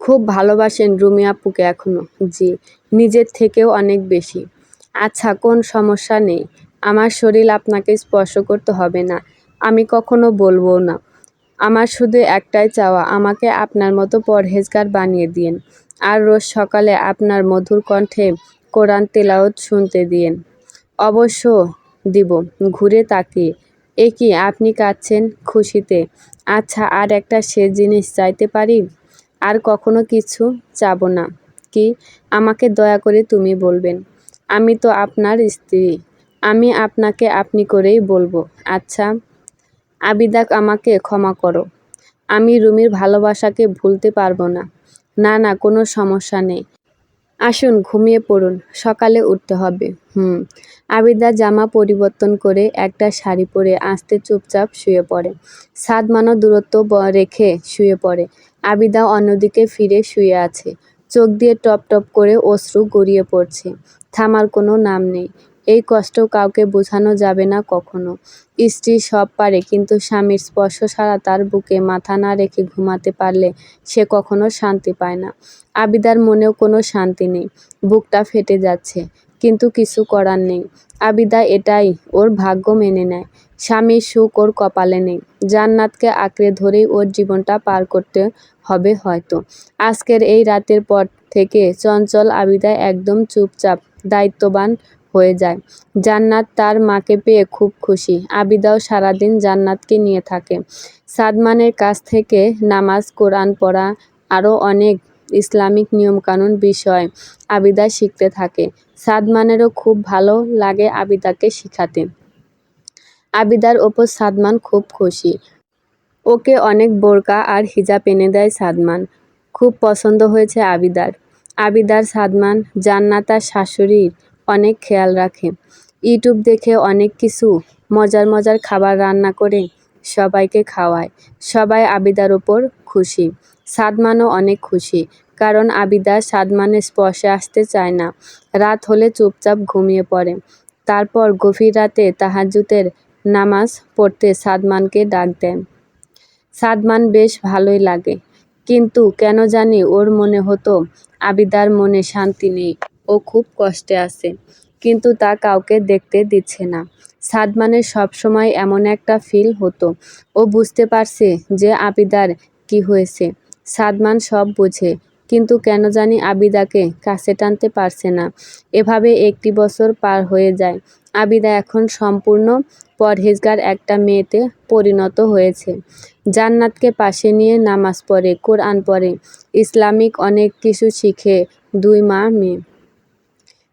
খুব ভালোবাসেন রুমি আপুকে এখনো? জি, নিজের থেকেও অনেক বেশি। আচ্ছা, কোন সমস্যা নেই। আমার শরীর আপনাকে স্পর্শ করতে হবে না, আমি কখনো বলবো না। আমার শুধু একটাই চাওয়া, আমাকে আপনার মতো পরহেজগার বানিয়ে দিয়েন। আর রোজ সকালে আপনার মধুর কণ্ঠে কোরআন তেলাওয়াত শুনতে দিয়েন। অবশ্য দিব। ঘুরে তাকিয়ে, এ কি, আপনি কাঁদছেন খুশিতে? আচ্ছা, আর একটা শেষ জিনিস চাইতে পারি? আর কখনো কিছু চাবো না। কি? আমাকে দয়া করে তুমি বলবেন। আমি তো আপনার স্ত্রী, আমি আপনাকে আপনি করেই বলবো। আচ্ছা? আবিদা, আমাকে ক্ষমা করো। আমি রুমির ভালোবাসাকে ভুলতে পারবো না। না না, কোনো সমস্যা নেই। আসুন, ঘুমিয়ে পড়ুন, সকালে উঠতে হবে। আবিদা জামা পরিবর্তন করে একটা শাড়ি পরে আস্তে চুপচাপ শুয়ে পড়ে। সাদমানও দূরত্ব রেখে শুয়ে পড়ে। আবিদা অন্যদিকে ফিরে শুয়ে আছে। চোখ দিয়ে টপ টপ করে অশ্রু গড়িয়ে পড়ছে। থামার কোনো নাম নেই। এই কষ্ট কাউকে বোঝানো যাবে না কখনো। স্ত্রী সব পারে, কিন্তু স্বামীর স্পর্শ ছাড়া তার বুকে মাথা না রেখে ঘুমাতে পারলে সে কখনো শান্তি পায় না। আবিদার মনেও কোনো শান্তি নেই। বুকটা ফেটে যাচ্ছে, কিন্তু কিছু করার নেই। আবিদা এটাই ওর ভাগ্য মেনে নেয়। স্বামীর সুখ ওর কপালে নেই। জান্নাতকে আঁকড়ে ধরেই ওর জীবনটা পার করতে হবে হয়তো। আজকের এই রাতের পর থেকে চঞ্চল আবিদা একদম চুপচাপ, দায়িত্ববান হয়ে যায়। জান্নাত তার মাকে পেয়ে খুব খুশি। আবিদাও সারাদিন জান্নাতকে নিয়ে থাকে। সাদমানের কাছ থেকে নামাজ, কোরআন পড়া, আরও অনেক ইসলামিক নিয়মকানুন বিষয় আবিদা শিখতে থাকে। সাদমানেরও খুব ভালো লাগে আবিদাকে শিখাতে। আবিদার ওপর সাদমান খুব খুশি। ওকে অনেক বোরকা আর হিজাব এনে দেয় সাদমান। খুব পছন্দ হয়েছে আবিদার। আবিদার সাদমান, জান্নাত আর শাশুড়ির অনেক খেয়াল রাখে। ইউটিউব দেখে অনেক কিছু মজার মজার খাবার রান্না করে সবাইকে খাওয়ায়। সবাই আবিদার ওপর খুশি। সাদমানও অনেক খুশি, কারণ আবিদা সাদমানের স্পর্শে আসতে চায় না। রাত হলে চুপচাপ ঘুমিয়ে পড়ে। তারপর গভীর রাতে তাহাজ্জুদের নামাজ পড়তে সাদমানকে ডাক দেয়। সাদমান বেশ ভালোই লাগে, কিন্তু কেন জানি ওর মনে হতো আবিদার মনে শান্তি নেই, ও খুব কষ্টে আছে, কিন্তু তা কাউকে দেখতে দিচ্ছে না। সাদমানের সবসময় এমন একটা ফিল হতো, ও বুঝতে পারছে যে আবিদার কি হয়েছে। সাদমান সব বোঝে, কিন্তু কেন জানি আবিদাকে কাছে টানতে পারছে না। এভাবে 1টি বছর পার হয়ে যায়। আবিদা এখন সম্পূর্ণ পরহেজগার একটা মেয়েতে পরিণত হয়েছে। জান্নাতকে পাশে নিয়ে নামাজ পড়ে, কোরআন পড়ে, ইসলামিক অনেক কিছু শিখে 2 মা মেয়ে।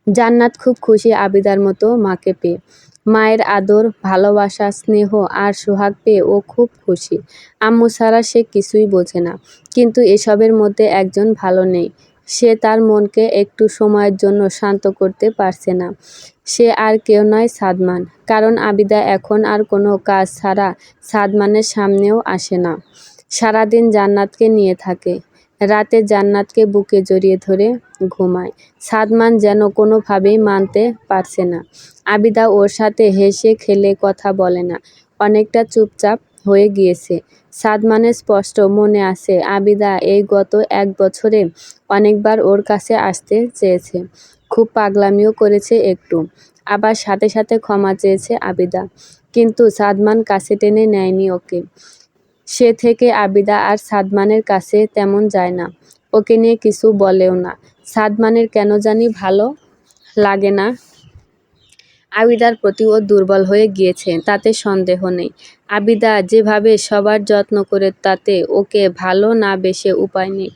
জান্নাত খুব খুশি আবিদার মতো মাকে পেয়ে। মায়ের আদর, ভালোবাসা, স্নেহ আর সোহাগ পেয়ে ও খুব খুশি। আম্মু ছাড়া সে কিছুই বোঝে না। কিন্তু এসবের মধ্যে একজন ভালো নেই। সে তার মনকে একটু সময়ের জন্য শান্ত করতে পারছে না। সে আর কেউ নয়, সাদমান। কারণ আবিদা এখন আর কোনো কাজ ছাড়া সাদমানের সামনেও আসে না। সারাদিন জান্নাতকে নিয়ে থাকে। রাতে জান্নাতকে বুকে জড়িয়ে ধরে ঘুমায়। সাদমান যেন কোনোভাবেই মানতে পারছে না। আবিদা ওর সাথে হেসে খেলে কথা বলে না, অনেকটা চুপচাপ হয়ে গিয়েছে। সাদমানের স্পষ্ট মনে আছে আবিদা এই গত 1 বছরে অনেকবার ওর কাছে আসতে চেয়েছে, খুব পাগলামিও করেছে একটু, আবার সাথে সাথে ক্ষমা চেয়েছে আবিদা, কিন্তু সাদমান কাছে টেনে নেয়নি ওকে। সে থেকে আবিদা আর সাদমানের কাছে তেমন যায় না, ওকে নিয়ে কিছু বলেও না। সাদমানের কেন জানি ভালো লাগে না। আবিদার প্রতি ও দুর্বল হয়ে গিয়েছে, তাতে সন্দেহ নেই। আবিদা যেভাবে সবার যত্ন করে, তাতে ওকে ভালো না বেসে উপায় নেই।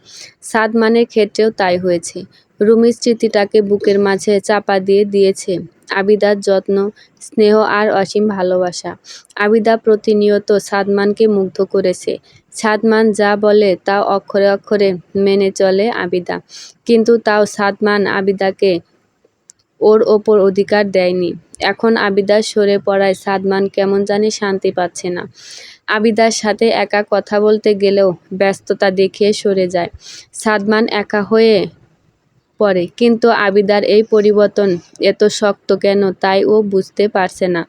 সাদমানের ক্ষেত্রেও তাই হয়েছে। রুমির স্মৃতিটাকে বুকের মাঝে চাপা দিয়ে দিয়েছে আবিদার যত্ন, স্নেহ আর অসীম ভালোবাসা। আবিদা প্রতিনিয়ত সাদমানকে মুগ্ধ করেছে। সাদমান যা বলে তা অক্ষরে অক্ষরে মেনে চলে আবিদা, কিন্তু তাও সাদমান আবিদাকে ওর ওপর অধিকার দেয়নি। এখন আবিদা সরে পড়ায় সাদমান কেমন জানি শান্তি পাচ্ছে না। আবিদার সাথে একা কথা বলতে গেলেও ব্যস্ততা দেখিয়ে সরে যায়। সাদমান একা হয়ে পড়ে, কিন্তু আবিদার এই পরিবর্তন এত শক্ত কেন তাই ও বুঝতে পারছে না।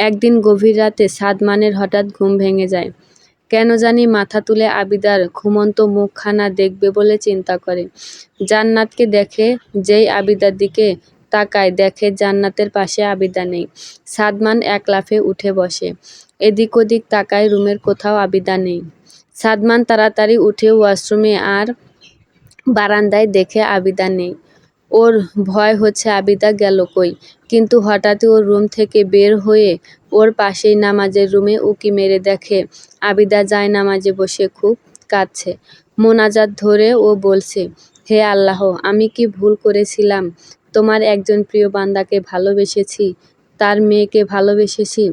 একদিন গভীর রাতে সাদমানের হঠাৎ ঘুম ভেঙে যায়। কেন জানি মাথা তুলে আবিদার ঘুমন্ত মুখখানা দেখবে বলে চিন্তা করে। জান্নাতকে দেখে, যেই আবিদার দিকে তাকায় দেখে জান্নাতের পাশে আবিদা নেই। সাদমান এক লাফে উঠে বসে। এদিক ওদিক তাকায়, রুমের কোথাও আবিদা নেই। সাদমান তাড়াতাড়ি উঠে ওয়াশরুমে আর বারান্দায় দেখে আবিদা নেই। ওর ভয় হচ্ছে আবিদা গেল কই, কিন্তু হঠাৎই ওর রুম থেকে বের হয়ে ওর পাশেই নামাজের রুমে উঁকি মেরে দেখে আবিদা জায়নামাজে বসে খুব কাঁদছে। মোনাজাত ধরে ও বলছে, হে আল্লাহ, আমি কি ভুল করেছিলাম? তোমার একজন প্রিয় বান্দাকে ভালোবেসেছি, তার মেয়েকে ভালোবেসেছি,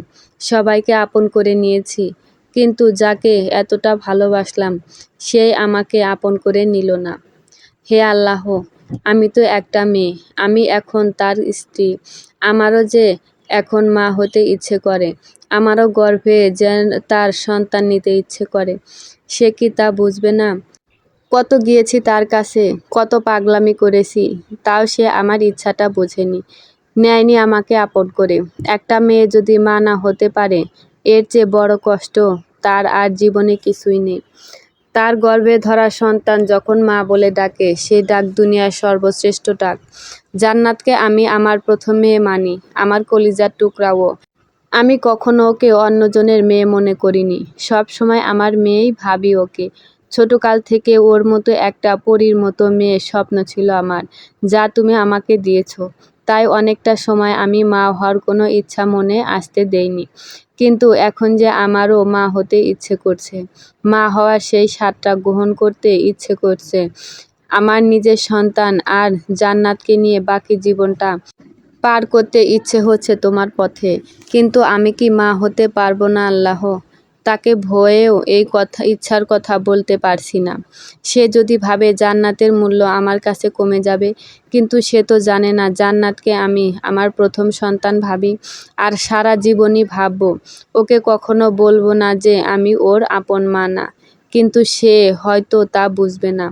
সবাইকে আপন করে নিয়েছি, কিন্তু যাকে এতটা ভালোবাসলাম সেই আমাকে আপন করে নিল না। হে আল্লাহ, আমি তো একটা মেয়ে, আমি এখন তার স্ত্রী, আমারও যে এখন মা হতে ইচ্ছে করে, আমারও গর্ভে যে তার সন্তান নিতে ইচ্ছে করে, সে কি তা বুঝবে না? কত গিয়েছি তার কাছে, কত পাগলামি করেছি, তাও সে আমার ইচ্ছাটা বোঝেনি, নেয়নি আমাকে আপন করে। একটা মেয়ে যদি মা না হতে পারে, এর চেয়ে বড় কষ্ট তার আর জীবনে কিছুই নেই। তার গর্ভে ধরা সন্তান যখন মা বলে ডাকে, সেই ডাক দুনিয়ার সর্বশ্রেষ্ঠ ডাক। জান্নাতকে আমি আমার প্রথম মেয়ে মানি, আমার কলিজার টুকরাও। আমি কখনো ওকে অন্যজনের মেয়ে মনে করিনি, সব সময় আমার মেয়েই ভাবি ওকে। ছোটকাল থেকে ওর মতো একটা পরীর মতো মেয়ের স্বপ্ন ছিল আমার, যা তুমি আমাকে দিয়েছ। তাই অনেকটা সময় আমি মা হওয়ার কোনো ইচ্ছা মনে আসতে দেইনি, কিন্তু এখন যে আমারও মা হতে ইচ্ছে করছে, মা হওয়ার সেই স্বাদটা গ্রহণ করতে ইচ্ছে করছে। আমার নিজের সন্তান আর জান্নাতকে নিয়ে বাকি জীবনটা পার করতে ইচ্ছে হচ্ছে তোমার পথে, কিন্তু আমি কি মা হতে পারবো না আল্লাহ? তাকে ভয়েও এই ইচ্ছার কথা বলতে পারছি না। সে যদি ভাবে জান্নাতের মূল্য আমার কাছে কমে যাবে, কিন্তু সে তো জানে না জান্নাতকে আমি আমার প্রথম সন্তান ভাবি আর সারা জীবনই ভাববো। ওকে কখনো বলবো না যে আমি ওর আপন মা না, কিন্তু সে হয়তো তা বুঝবে না।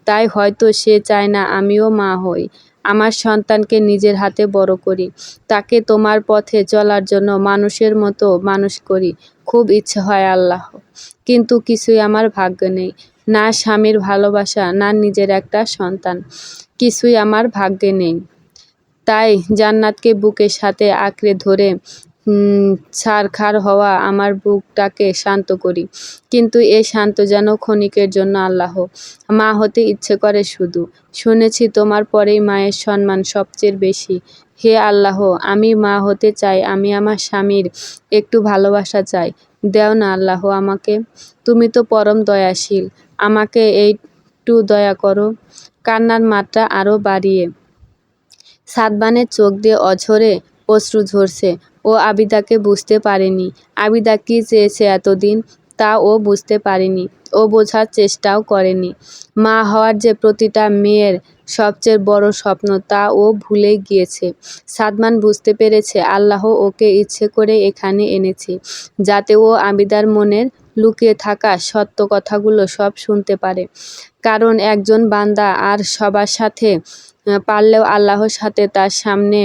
তাই হয়তো সে চায় না আমিও মা হই, আমার সন্তানকে নিজের হাতে বড় করি, তাকে তোমার পথে চলার জন্য মানুষের মতো মানুষ করি। খুব ইচ্ছে হয় আল্লাহ, কিন্তু কিছুই আমার ভাগ্যে নেই। না স্বামীর ভালোবাসা, না নিজের একটা সন্তান, কিছুই আমার ভাগ্যে নেই। তাই জান্নাতকে বুকের সাথে আঁকড়ে ধরে ছারখার হওয়া আমার বুকটাকে শান্ত করি। কিন্তু এ শান্ত যেন ক্ষণিকের জন্য আল্লাহ। মা হতে ইচ্ছে করে শুধু। শুনেছি তোমার পরেই মায়ের সম্মান সবচেয়ে বেশি। হে আল্লাহ, আমি মা হতে চাই, আমি আমার স্বামীর একটু ভালোবাসা চাই। দেও না আল্লাহ আমাকে, তুমি তো পরম দয়াশীল, আমাকে একটু দয়া করো। কান্নার মাত্রা আরও বাড়িয়ে সাদমানের চোখ দিয়ে অঝরে অশ্রু ঝরছে। ও আবিদাকে বুঝতে পারেনি। আবিদা কি চেয়েছে এতদিন তা ও বুঝতে পারেনি। ও বোঝার চেষ্টাও করেনি। মা হওয়ার যে প্রতিটা মেয়ের সবচেয়ে বড় স্বপ্ন তা ও ভুলে গিয়েছে। সাদমান বুঝতে পেরেছে আল্লাহ ওকে ইচ্ছে করে এখানে এনেছে, যাতে ও আবিদার মনের লুকিয়ে থাকা সত্য কথাগুলো সব শুনতে পারে। কারণ একজন বান্দা আর সবার সাথে পারলেও আল্লাহর সাথে তার সামনে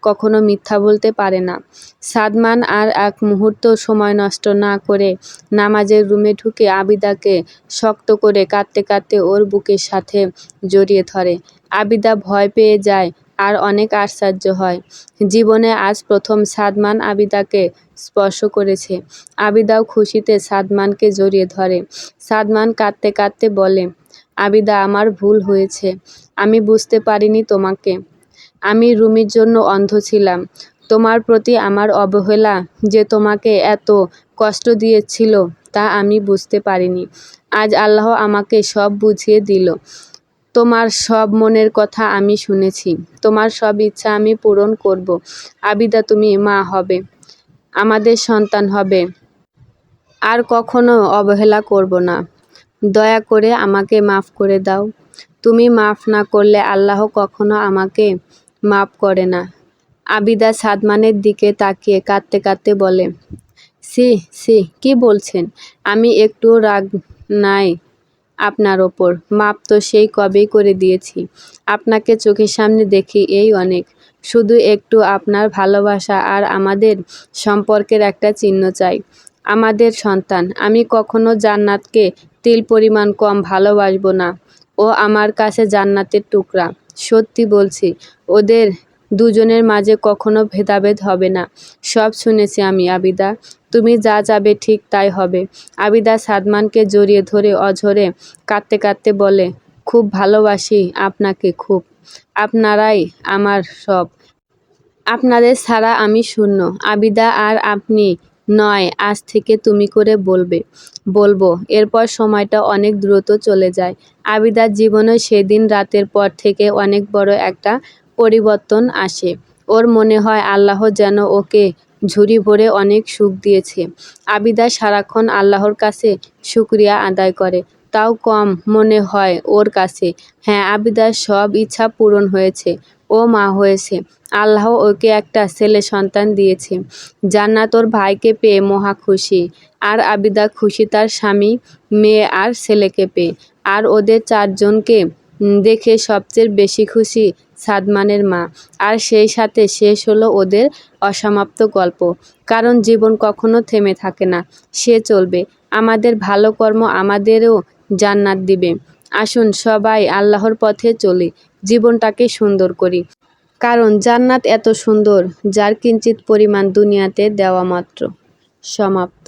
কখনো মিথ্যা বলতে পারে না। সাদমান আর এক মুহূর্ত সময় নষ্ট না করে নামাজের রুমে ঢুকে আবিদাকে শক্ত করে কাঁদতে কাঁদতে ওর বুকের সাথে জড়িয়ে ধরে। আবিদা ভয় পেয়ে যায় আর অনেক আশ্চর্য হয়। জীবনে আজ প্রথম সাদমান আবিদাকে স্পর্শ করেছে। আবিদাও খুশিতে সাদমানকে জড়িয়ে ধরে। সাদমান কাঁদতে কাঁদতে বলে, আবিদা, আমার ভুল হয়েছে, আমি বুঝতে পারিনি তোমাকে। আমি রুমির জন্য অন্ধ ছিলাম। তোমার প্রতি আমার অবহেলা যে তোমাকে এত কষ্ট দিয়েছিল তা আমি বুঝতে পারিনি। আজ আল্লাহ আমাকে সব বুঝিয়ে দিল। তোমার সব মনের কথা আমি শুনেছি। তোমার সব ইচ্ছা আমি পূরণ করব। আবিদা, তুমি মা হবে, আমাদের সন্তান হবে। আর কখনো অবহেলা করব না। দয়া করে আমাকে মাফ করে দাও। তুমি মাফ না করলে আল্লাহ কখনো আমাকে মাফ করে না। আবিদা সাদমানের দিকে তাকিয়ে কাঁদতে কাঁদতে বলে, সি সি, কি বলছেন? আমি একটুও রাগ নাই আপনার ওপর। মাপ তো সেই কবেই করে দিয়েছি। আপনাকে চোখের সামনে দেখি এই অনেক। শুধু একটু আপনার ভালোবাসা আর আমাদের সম্পর্কের একটা চিহ্ন চাই। আমাদের সন্তান। আমি কখনো জান্নাতকে তিল পরিমাণ কম ভালোবাসবো না। ও আমার কাছে জান্নাতের টুকরা। সত্যি বলছি, ওদের দুজনের মাঝে কখনো ভেদাভেদ হবে না। সব শুনেছি আমি আবিদা। তুমি যা চাবে ঠিক তাই হবে। আবিদা সাদমানকে জড়িয়ে ধরে অঝরে কাঁদতে কাঁদতে বলে, খুব ভালোবাসি আপনাকে, খুব। আপনারাই আমার সব। আপনাদের ছাড়া আমি শূন্য। আবিদা, আর আপনি নয়, আজ থেকে তুমি করে বলবো। এরপর সময়টা অনেক দ্রুত চলে যায়। আবিদার জীবনে সেদিন রাতের পর থেকে অনেক বড় একটা পরিবর্তন আসে। ওর মনে হয় আল্লাহ যেন ওকে ঝুড়ি ভরে অনেক সুখ দিয়েছে। আবিদা সারাক্ষণ আল্লাহর কাছে শুকরিয়া আদায় করে। তাও কম মনে হয় ওর কাছে। হ্যাঁ, আবিদার সব ইচ্ছা পূরণ হয়েছে। ও মা হয়েছে। আল্লাহ ওকে একটা ছেলে সন্তান দিয়েছে। জান্নাত ওর ভাইকে পেয়ে মহা খুশি। আর আবিদা খুশি তার স্বামী, মেয়ে আর ছেলেকে পেয়ে। আর ওদের চারজনকে দেখে সবচেয়ে বেশি খুশি সাদমানের মা। আর সেই সাথে শেষ হলো ওদের অসমাপ্ত গল্প। কারণ জীবন কখনো থেমে থাকে না, সে চলবে। আমাদের ভালো কর্ম আমাদেরও জান্নাত দিবে। আসুন সবাই আল্লাহর পথে চলি, জীবনটাকে সুন্দর করি। কারণ জান্নাত এত সুন্দর, যার কিঞ্চিৎ পরিমাণ দুনিয়াতে দেওয়া মাত্র। সমাপ্ত।